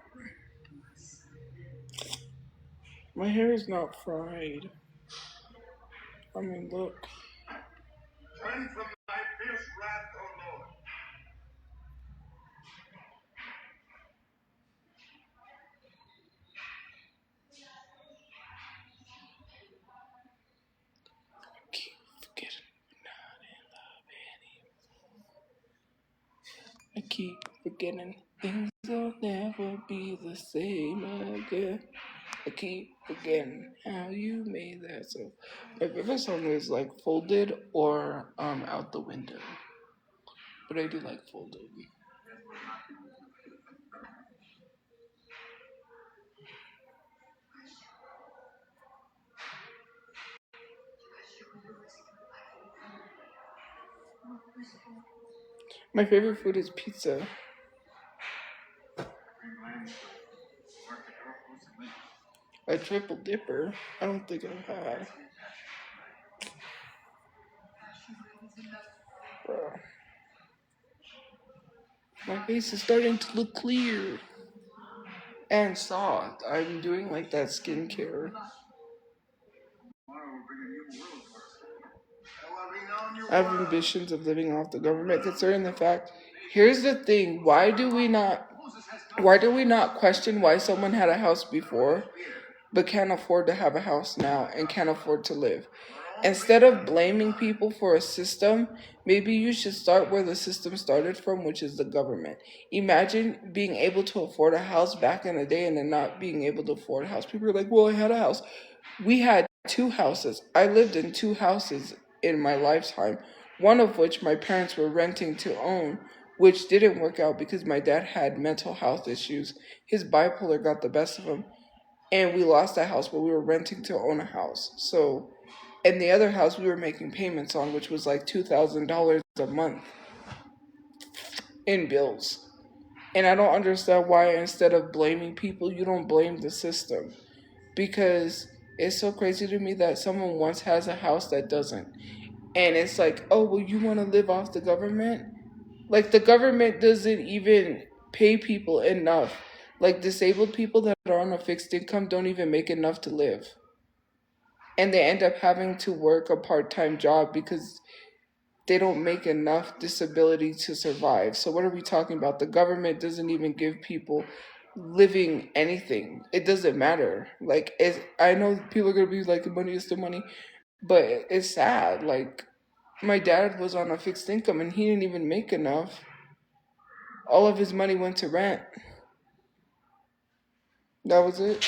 My hair is not fried. I mean, look. keep forgetting things will never be the same again. I keep forgetting how you made that. So my favorite song is like Folded or Out the Window. But I do like Folded. My favorite food is pizza. A triple dipper. I don't think I've had. Bro, my face is starting to look clear and soft. I'm doing like that skincare. I have ambitions of living off the government, considering the fact. Here's the thing: Why do we not question why someone had a house before, but can't afford to have a house now and can't afford to live? Instead of blaming people for a system, maybe you should start where the system started from, which is the government. Imagine being able to afford a house back in the day and then not being able to afford a house. People are like, well, I had a house. We had two houses. I lived in two houses in my lifetime, one of which my parents were renting to own, which didn't work out because my dad had mental health issues. His bipolar got the best of him, and we lost that house, but we were renting to own a house. So, and the other house we were making payments on, which was like $2,000 a month in bills. And I don't understand why instead of blaming people, you don't blame the system. Because it's so crazy to me that someone once has a house that doesn't. And it's like, oh, well, you want to live off the government? Like, the government doesn't even pay people enough. Like, disabled people that are on a fixed income don't even make enough to live. And they end up having to work a part-time job because they don't make enough disability to survive. So what are we talking about? The government doesn't even give people living anything. It doesn't matter. Like, I know people are gonna be like, money is the money, but it's sad. Like, my dad was on a fixed income and he didn't even make enough. All of his money went to rent. That was it.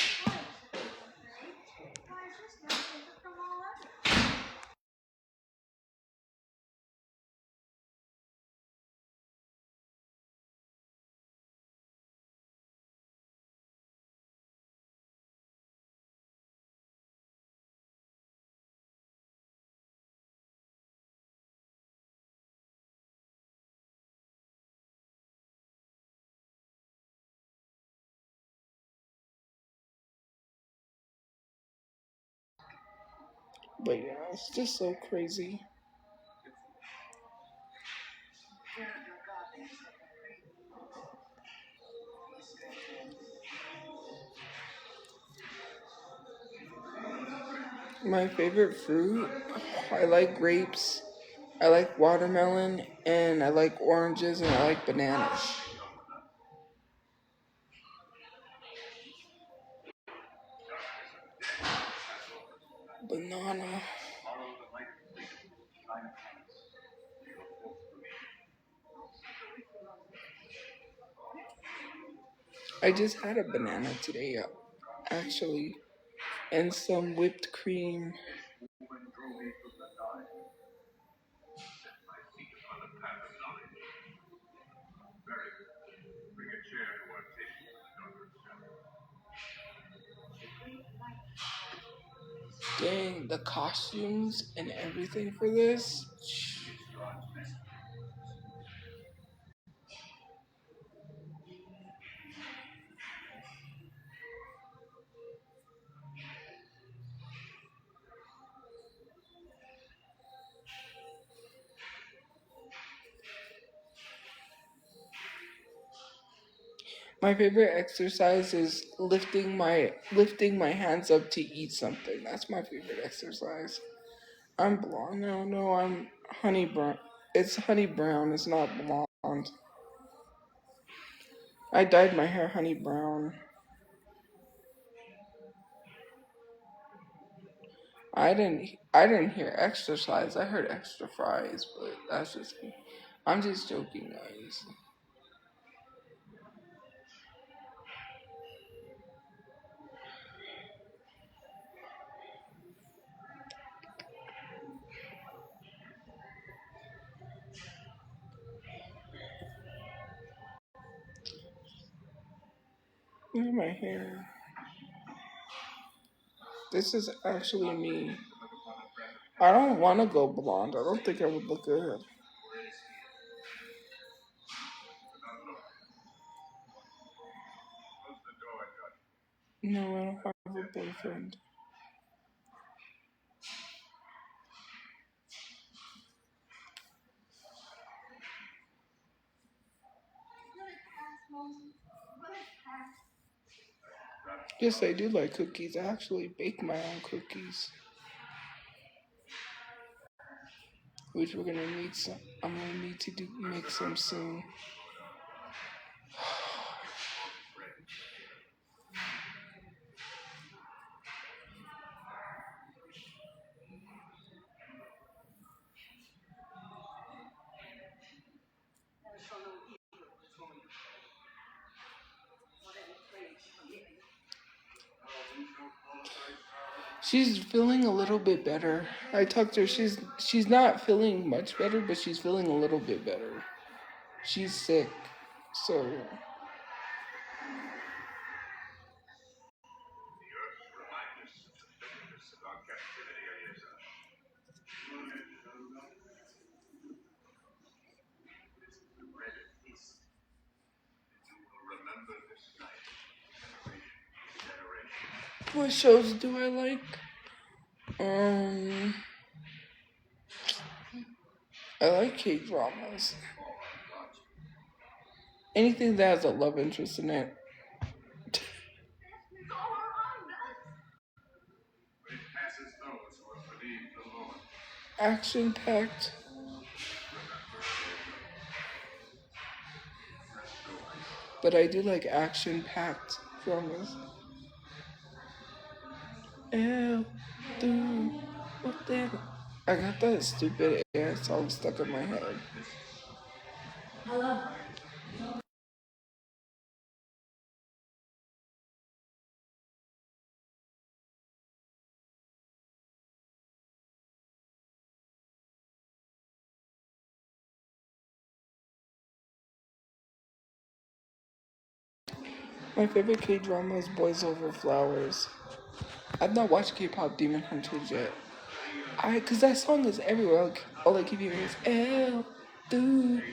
But yeah, it's just so crazy. My favorite fruit, I like grapes, I like watermelon, and I like oranges, and I like bananas. Banana. I just had a banana today, actually, and some whipped cream. Dang, the costumes and everything for this. My favorite exercise is lifting my hands up to eat something. That's my favorite exercise. I'm blonde now. No, I'm honey brown. It's honey brown. It's not blonde. I dyed my hair honey brown. I didn't hear exercise. I heard extra fries, but that's just me. I'm just joking, guys. Look at my hair. This is actually me. I don't want to go blonde. I don't think I would look good. No, I don't have a boyfriend. Yes, I do like cookies. I actually bake my own cookies, which we're gonna need some. I'm gonna need to make some soon. She's feeling a little bit better. I talked to her. She's not feeling much better, but she's feeling a little bit better. She's sick, so what shows do I like? Um, I like K dramas. Anything that has a love interest in it. Action packed. But I do like action packed dramas. Ew, dude, what the? I got that stupid air song stuck in my head. My favorite K drama is Boys Over Flowers. I've not watched K-pop Demon Hunters yet. Cause that song is everywhere. Like, all I keep hearing is "Ew, dude."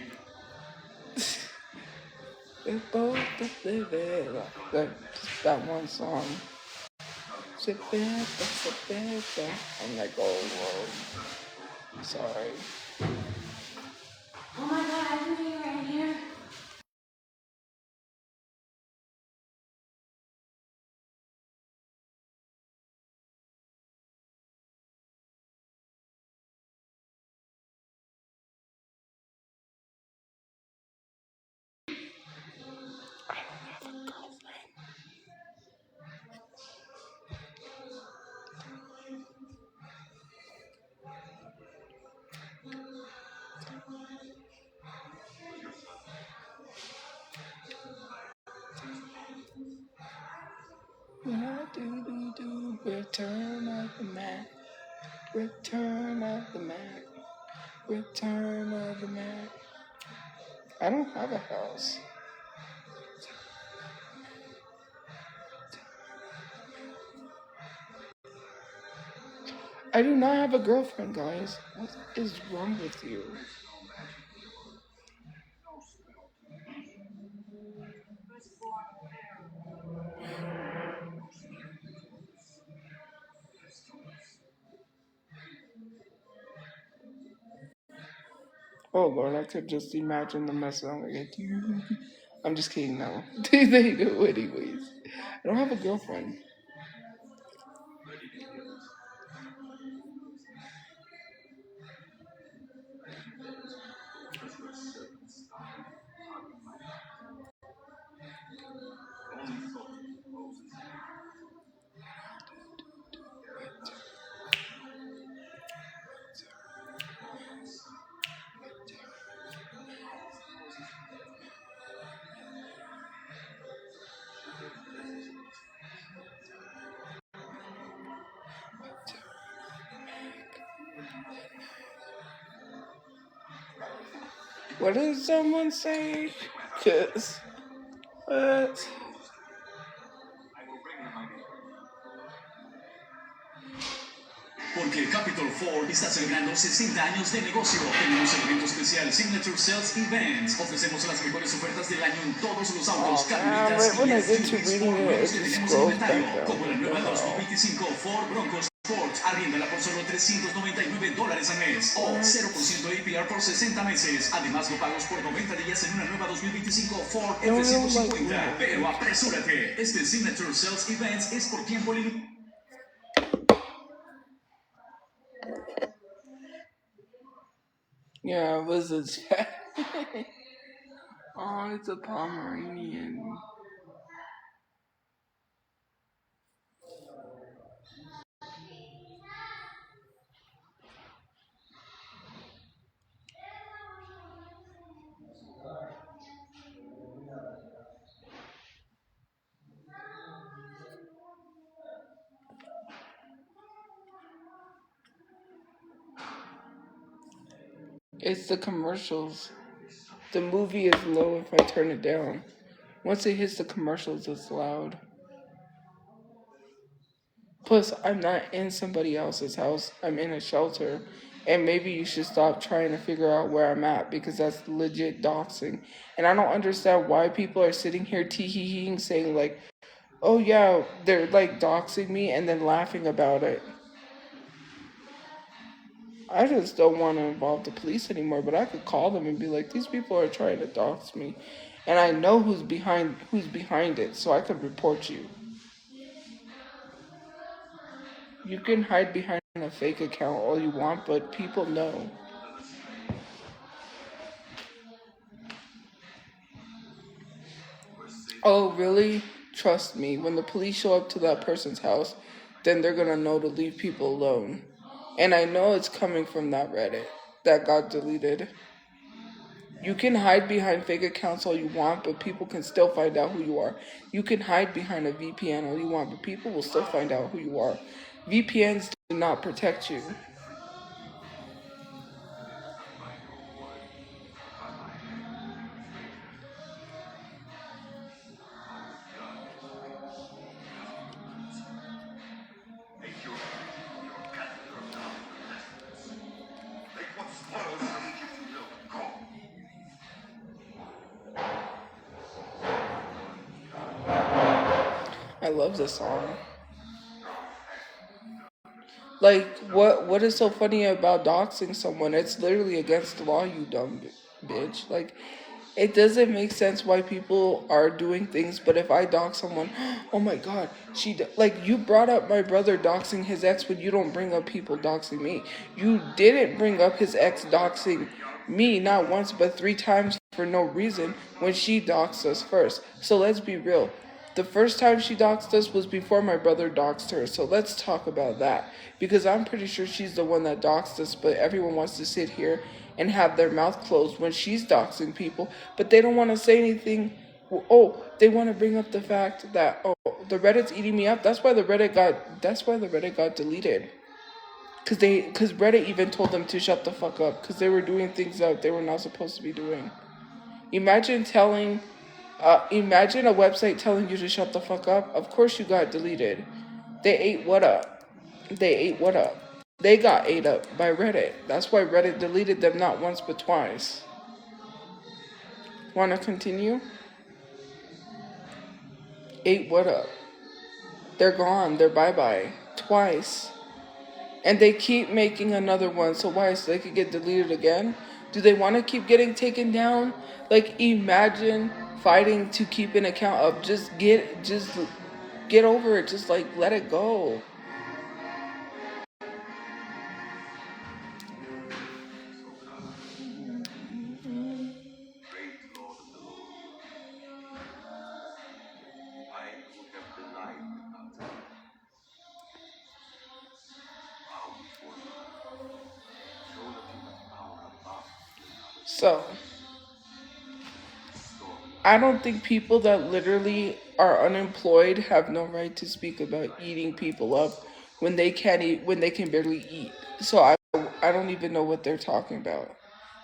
They're both living. That one song. I'm like, oh, whoa. Sorry. Oh my god, I can be right here. I don't have a girlfriend. Return of the Mac. Return of the Mac. Return of the Mac. I don't have a house. I do not have a girlfriend, guys. What is wrong with you? Oh Lord, I could just imagine the mess I'm gonna get. I'm just kidding now. They do anyways. I don't have a girlfriend. What did someone say? Cause what? Porque el Capitol Ford está celebrando 60 años de negocio. Tenemos el evento especial Signature Sales Events. Ofrecemos las mejores ofertas del año en todos los autos, camionetas right when I y get to SUVs reading Ford it, nuevos it que just tenemos en scrolls back inventario. down. Como la nueva What the hell? 2025 Ford Bronco Sport. Arriéndala por solo $399 al mes. O 0% APR por 60 meses. Además, no pagos por 90 días en una nueva 2025 Ford F-150. Pero apresúrate. Este Signature Sales Events es por tiempo limitado. Yeah, it was a oh, it's a Pomeranian. It's the commercials. The movie is low if I turn it down. Once it hits the commercials, it's loud. Plus, I'm not in somebody else's house. I'm in a shelter. And maybe you should stop trying to figure out where I'm at because that's legit doxing. And I don't understand why people are sitting here tee-hee-heeing saying, like, oh yeah, they're like doxing me and then laughing about it. I just don't want to involve the police anymore, but I could call them and be like, these people are trying to dox me. And I know who's behind it, so I could report you. You can hide behind a fake account all you want, but people know. Oh, really? Trust me, when the police show up to that person's house, then they're gonna know to leave people alone. And I know it's coming from that Reddit that got deleted. You can hide behind fake accounts all you want, but people can still find out who you are. You can hide behind a VPN all you want, but people will still find out who you are. VPNs do not protect you. I love this song. Like, what is so funny about doxing someone? It's literally against the law, you dumb bitch. Like, it doesn't make sense why people are doing things, but if I dox someone, oh my god, like, you brought up my brother doxing his ex, but you don't bring up people doxing me. You didn't bring up his ex doxing me not once but 3 times for no reason when she doxed us first. So let's be real. The first time she doxed us was before my brother doxed her, so let's talk about that. Because I'm pretty sure she's the one that doxed us, but everyone wants to sit here and have their mouth closed when she's doxing people, but they don't want to say anything. Oh, they want to bring up the fact that, oh, the Reddit's eating me up. That's why the Reddit got deleted. Cause Reddit even told them to shut the fuck up because they were doing things that they were not supposed to be doing. Imagine imagine a website telling you to shut the fuck up. Of course you got deleted. They ate what up? They ate what up? They got ate up by Reddit. That's why Reddit deleted them not once but twice. Want to continue? Ate what up? They're gone. They're bye bye. Twice. And they keep making another one. So why? So they could get deleted again? Do they want to keep getting taken down? Like, imagine fighting to keep an account up. Just get over it. Just like let it go. So, I don't think people that literally are unemployed have no right to speak about eating people up when they can't eat, when they can barely eat. So I don't even know what they're talking about.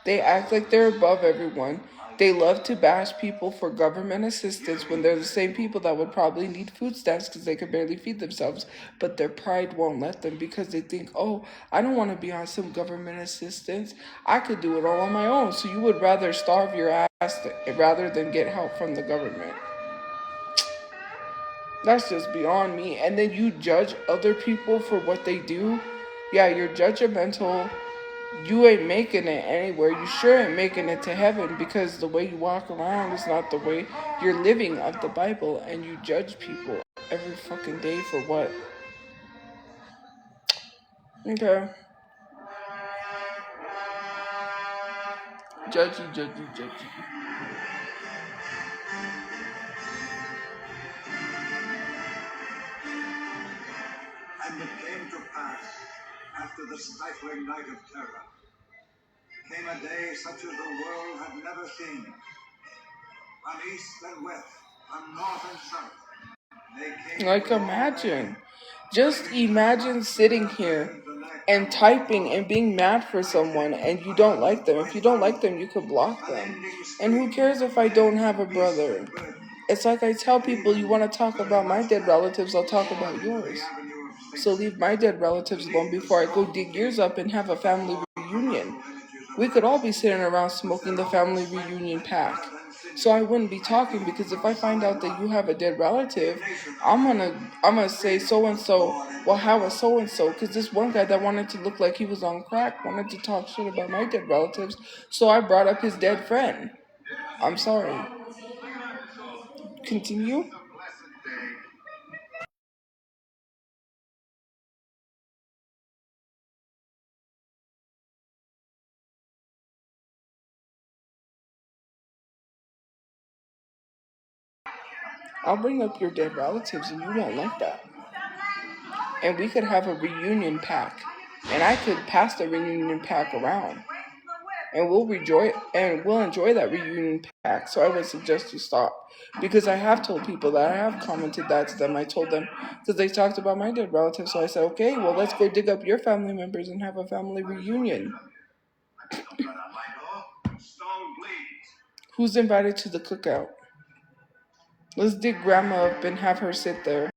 They act like they're above everyone. They love to bash people for government assistance when they're the same people that would probably need food stamps because they could barely feed themselves, but their pride won't let them because they think, oh, I don't want to be on some government assistance. I could do it all on my own. So you would rather starve your ass rather than get help from the government. That's just beyond me. And then you judge other people for what they do. Yeah, you're judgmental. You ain't making it anywhere. You sure ain't making it to heaven because the way you walk around is not the way you're living of the Bible, and you judge people every fucking day for what? Okay. Judgy, judgy, judgy. And it came to pass, after the stifling night of terror, came a day such as the world had never seen. From east and west, from north and south, they came Like, imagine. Just imagine sitting here and typing and being mad for someone and you don't like them. If you don't like them, you could block them. And who cares if I don't have a brother? It's like I tell people, you want to talk about my dead relatives, I'll talk about yours. So leave my dead relatives alone before I go dig yours up and have a family reunion. We could all be sitting around smoking the family reunion pack. So I wouldn't be talking because if I find out that you have a dead relative, I'm gonna say so and so. Well, how is so and so? Because this one guy that wanted to look like he was on crack wanted to talk shit about my dead relatives, so I brought up his dead friend. I'm sorry. Continue. I'll bring up your dead relatives and you won't like that. And we could have a reunion pack, and I could pass the reunion pack around, and we'll enjoy that reunion pack. So I would suggest you stop because I have told people that I have commented that to them. I told them because they talked about my dead relatives, so I said, okay, well let's go dig up your family members and have a family reunion. Who's invited to the cookout? Let's dig grandma up and have her sit there.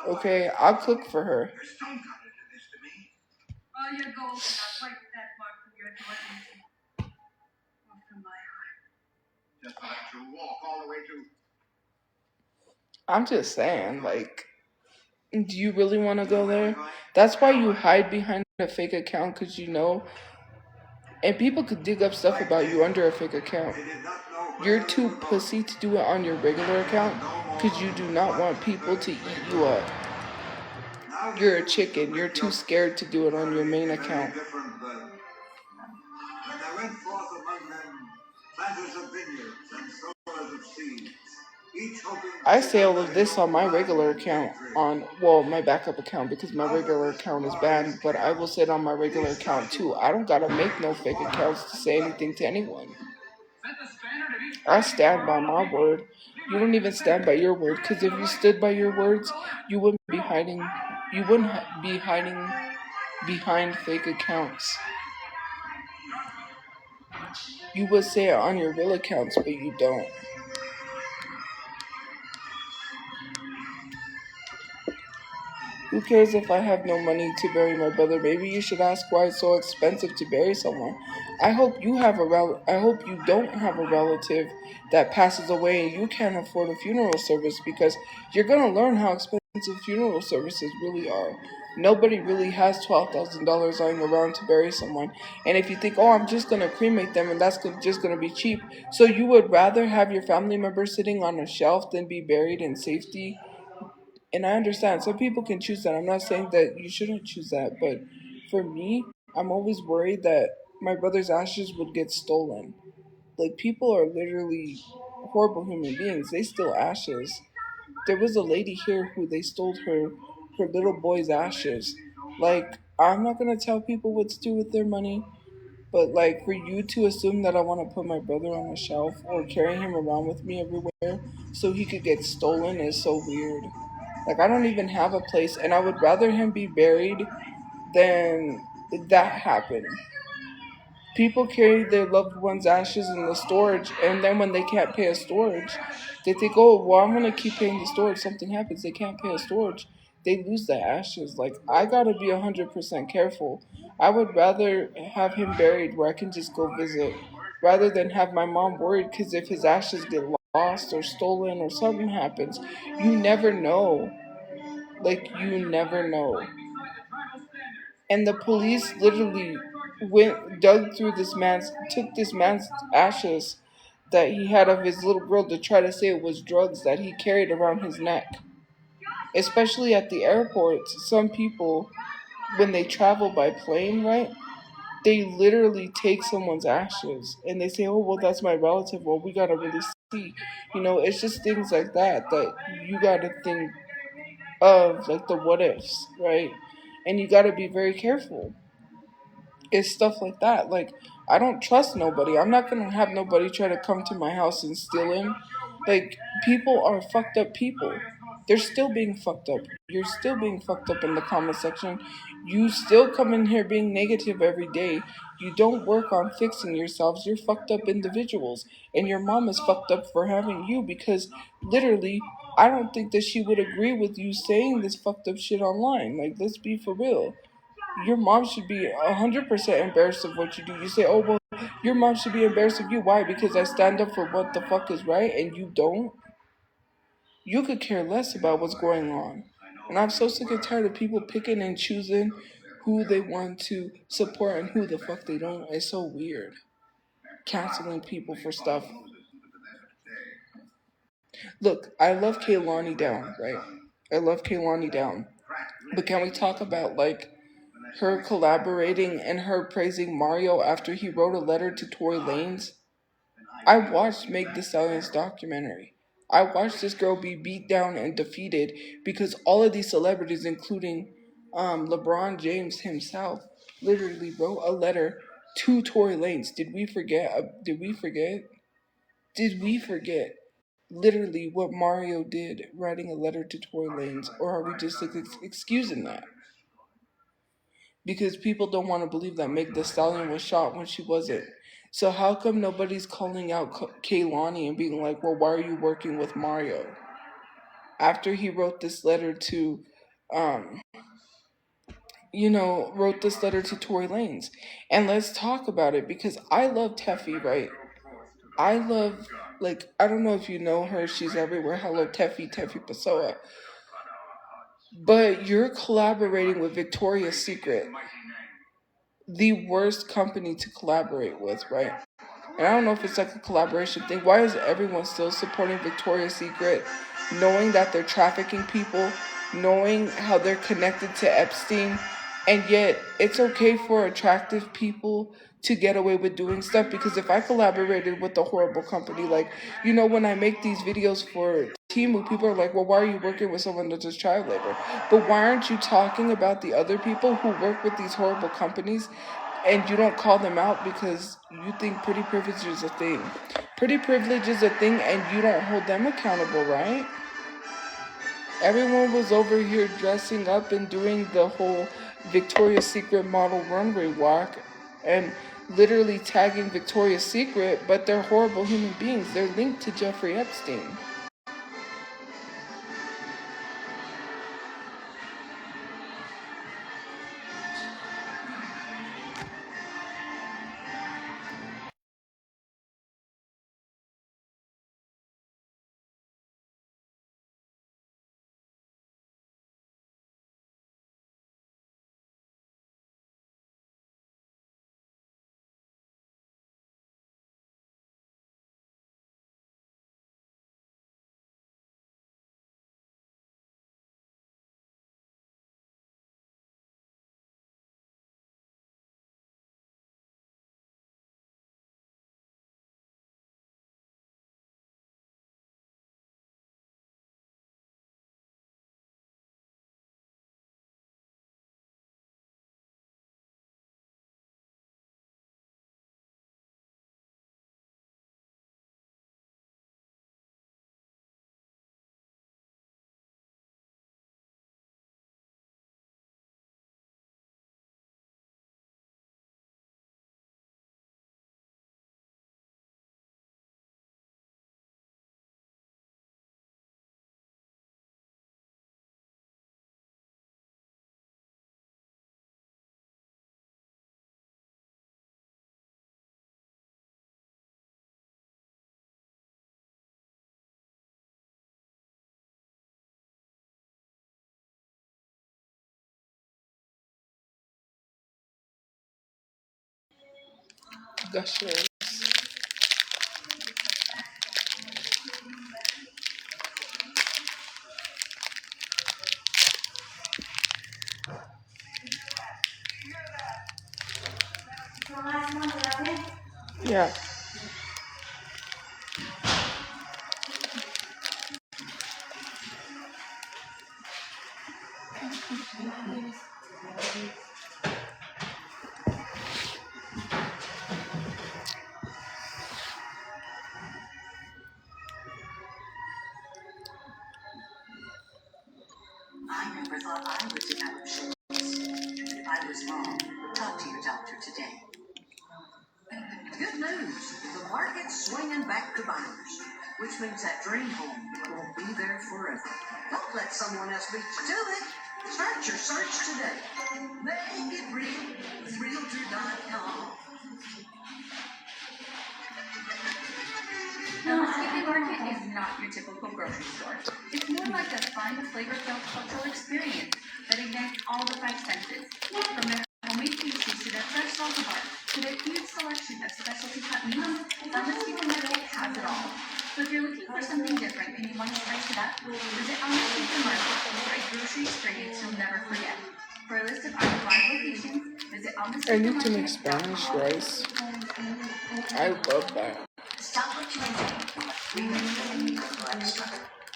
Okay, I'll cook for her. I'm just saying, like, do you really want to go there? That's why you hide behind a fake account because you know, and people could dig up stuff about you under a fake account. You're too pussy to do it on your regular account because you do not want people to eat you up. You're a chicken. You're too scared to do it on your main account. I say all of this on my regular account, my backup account, because my regular account is banned, but I will say it on my regular account too. I don't gotta make no fake accounts to say anything to anyone. I stand by my word. You don't even stand by your word, because if you stood by your words, you wouldn't be hiding behind fake accounts. You would say it on your real accounts, but you don't. Who cares if I have no money to bury my brother? Maybe you should ask why it's so expensive to bury someone. I hope you don't have a relative that passes away and you can't afford a funeral service because you're gonna learn how expensive funeral services really are. Nobody really has $12,000 lying around to bury someone. And if you think, oh, I'm just gonna cremate them and just gonna be cheap, so you would rather have your family member sitting on a shelf than be buried in safety? And I understand some people can choose that. I'm not saying that you shouldn't choose that, but for me, I'm always worried that my brother's ashes would get stolen. Like people are literally horrible human beings. They steal ashes. There was a lady here who they stole her little boy's ashes. Like I'm not gonna tell people what to do with their money, but like for you to assume that I want to put my brother on a shelf or carry him around with me everywhere so he could get stolen is so weird. Like I don't even have a place, and I would rather him be buried than that happen. People carry their loved ones' ashes in the storage, and then when they can't pay a storage, they think, oh, well, I'm gonna keep paying the storage. Something happens, they can't pay a storage. They lose the ashes. Like, I gotta be 100% careful. I would rather have him buried where I can just go visit, rather than have my mom worried because if his ashes get lost or stolen or something happens, you never know. Like, you never know. And the police literally dug through took this man's ashes that he had of his little girl to try to say it was drugs that he carried around his neck. Especially at the airports, some people, when they travel by plane, right, they literally take someone's ashes and they say, oh, well, that's my relative. Well, we gotta really see. It's just things like that you gotta think of, like the what ifs, right? And you gotta be very careful. It's stuff like that. Like, I don't trust nobody. I'm not gonna have nobody try to come to my house and steal him. Like, people are fucked up people. They're still being fucked up. You're still being fucked up in the comment section. You still come in here being negative every day. You don't work on fixing yourselves. You're fucked up individuals. And your mom is fucked up for having you because literally, I don't think that she would agree with you saying this fucked up shit online. Like, let's be for real. Your mom should be 100% embarrassed of what you do. You say, oh, well, your mom should be embarrassed of you. Why? Because I stand up for what the fuck is right and you don't? You could care less about what's going on. And I'm so sick and tired of people picking and choosing who they want to support and who the fuck they don't. It's so weird. Canceling people for stuff. Look, I love Kaylani down, right? I love Kaylani down. But can we talk about, like, her collaborating and her praising Mario after he wrote a letter to Tory Lanez? I watched Meg Thee Stallion's documentary. I watched this girl be beat down and defeated because all of these celebrities, including LeBron James himself, literally wrote a letter to Tory Lanez. Did we forget? Did we forget? Did we forget? Literally, what Mario did, writing a letter to Tory Lanez, or are we just like, excusing that? Because people don't want to believe that Meg Thee Stallion was shot when she wasn't. So how come nobody's calling out Kaylani and being like, well, why are you working with Mario? After he wrote this letter to, um, wrote this letter to Tory Lanez. And let's talk about it because I love Teffy, right? I love, like, I don't know if you know her. She's everywhere. Hello, Teffy Pessoa. But you're collaborating with Victoria's Secret, the worst company to collaborate with, right? And I don't know if it's like a collaboration thing. Why is everyone still supporting Victoria's Secret, knowing that they're trafficking people, knowing how they're connected to Epstein, and yet it's okay for attractive people to get away with doing stuff? Because if I collaborated with a horrible company, like, when I make these videos for Timu, people are like, well, why are you working with someone that does child labor? But why aren't you talking about the other people who work with these horrible companies and you don't call them out because you think pretty privilege is a thing? Pretty privilege is a thing and you don't hold them accountable, right? Everyone was over here dressing up and doing the whole Victoria's Secret model runway walk and literally tagging Victoria's Secret, but they're horrible human beings. They're linked to Jeffrey Epstein. Gushers. Yeah. I never thought I would develop shorts. If I was wrong, talk to your doctor today. Good news, the market's swinging back to buyers, which means that dream home won't be there forever. Don't let someone else beat you to it. Start your search today. Make it real with Realtor.com. The Mosquito Market is not your typical grocery store. It's more like a fun, flavor-filled cultural experience that ignites all the five senses. From their homemade pastries to their fresh salsa bar to their huge selection of specialty cut meats, the Mosquito Market has it all. So if you're looking for something different and you want to spice it up, visit our Mosquito Market for a grocery experience you'll never forget. For a list of our 5 locations, visit I need to make Spanish rice. I love that. Stop what you're doing. We make it a little extra.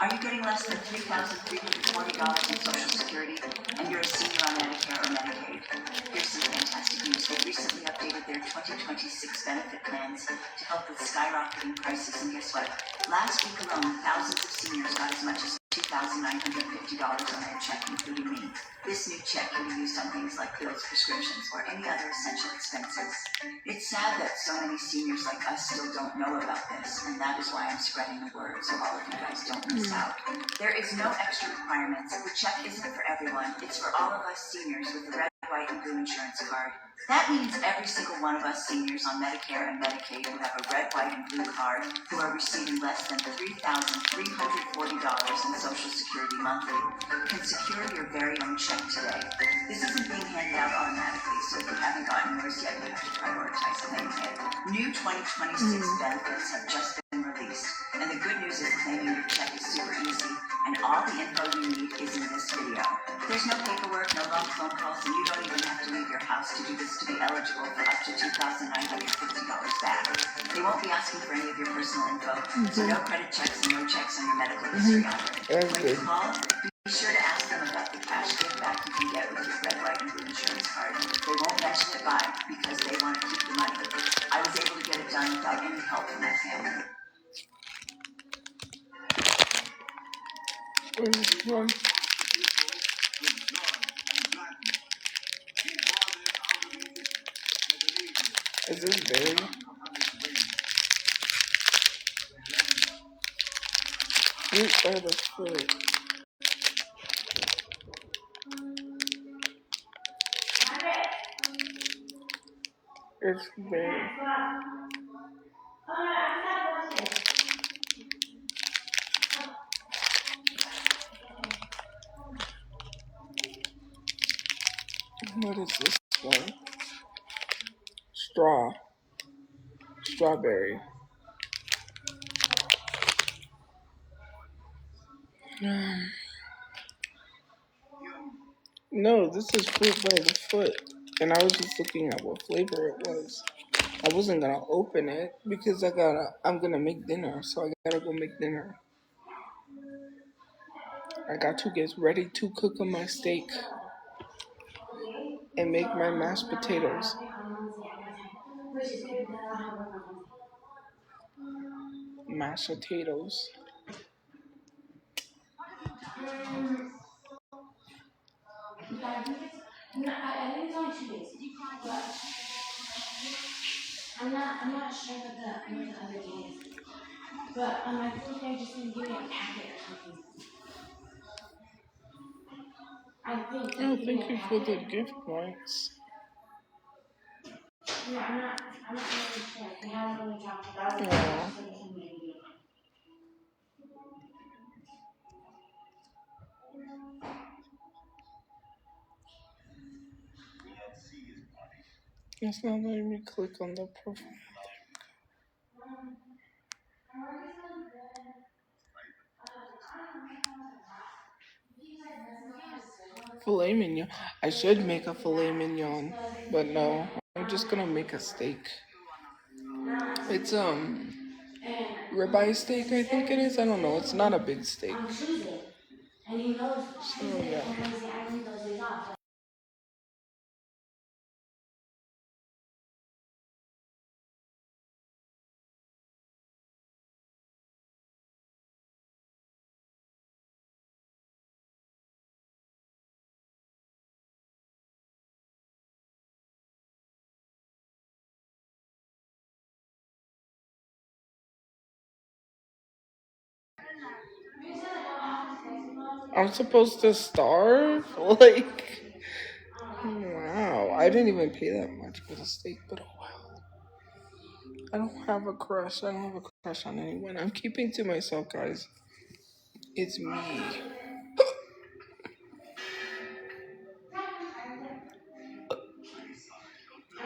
Are you getting less than $3,340 in Social Security and you're a senior on Medicare or Medicaid? Here's some fantastic news. They recently updated their 2026 benefit plans to help with skyrocketing prices. And guess what? Last week alone, thousands of seniors got as much as $2,950 on their check, including me. This new check can be used on things like pills, prescriptions, or any other essential expenses. It's sad that so many seniors like us still don't know about this, and that is why I'm spreading the word so all of you guys don't miss out. There is no extra requirements. The check isn't for everyone. It's for all of us seniors with the red, white, and blue insurance card. That means every single one of us seniors on Medicare and Medicaid who have a red, white, and blue card who are receiving less than $3,340 in Social Security monthly can secure your very own check today. This isn't being handed out automatically, so if you haven't gotten yours yet, you have to prioritize claiming it. New 2026 benefits have just been released, and the good news is claiming your check is super easy, and all the info you need is in this video. There's no paperwork, no long phone calls, and you don't even have to leave your house to do this to be eligible for up to $2,950 back. They won't be asking for any of your personal info, so no credit checks and no checks on your medical history either. When you call, be sure to ask them about the cash kickback you can get with your red, white, and blue insurance card. They won't mention it by because they want to keep the money. I was able to get it done without any help from my family. Where's this one? Is this berry? Fruit by the foot. It's berry. What is this one? Straw. Strawberry. No, this is fruit by the foot. And I was just looking at what flavor it was. I wasn't gonna open it because I'm gonna make dinner, so I gotta go make dinner. I got to get ready to cook on my steak and make my mashed potatoes. Mashed potatoes. I think it's only 2 days. But I'm not sure what the other days. But I think they're just gonna give me a packet or something. Oh, thank you for the gift points. Yeah, I'm not really sure. They haven't really talked about it. Yeah. It's not letting me click on the profile. Filet mignon. I should make a filet mignon, but no. I'm just gonna make a steak. It's ribeye steak, I think it is. I don't know. It's not a big steak. On Tuesday. And he knows So Tuesday yeah. and Wednesday I need those days off. I'm supposed to starve? Like, wow. I didn't even pay that much for the steak, but oh well. I don't have a crush. I don't have a crush on anyone. I'm keeping to myself, guys. It's me. I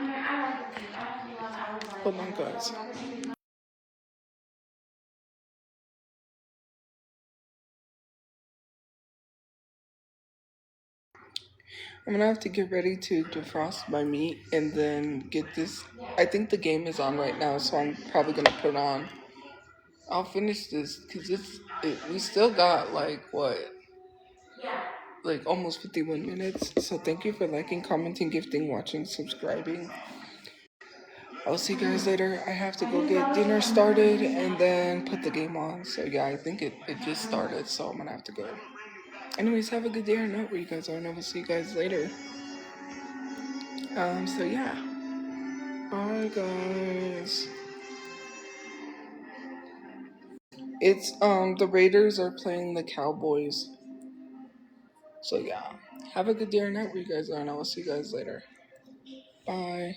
mean, I like the cake. I don't think I was like, Hold on, guys. I'm gonna have to get ready to defrost my meat and then get this. I think the game is on right now, so I'm probably gonna put on. I'll finish this because we still got like what? Like almost 51 minutes. So thank you for liking, commenting, gifting, watching, subscribing. I'll see you guys later. I have to go get dinner started and then put the game on. So yeah, I think it just started, so I'm gonna have to go. Anyways, have a good day or night where you guys are, and I will see you guys later. So yeah. Bye guys. It's the Raiders are playing the Cowboys. So yeah. Have a good day or night where you guys are, and I will see you guys later. Bye.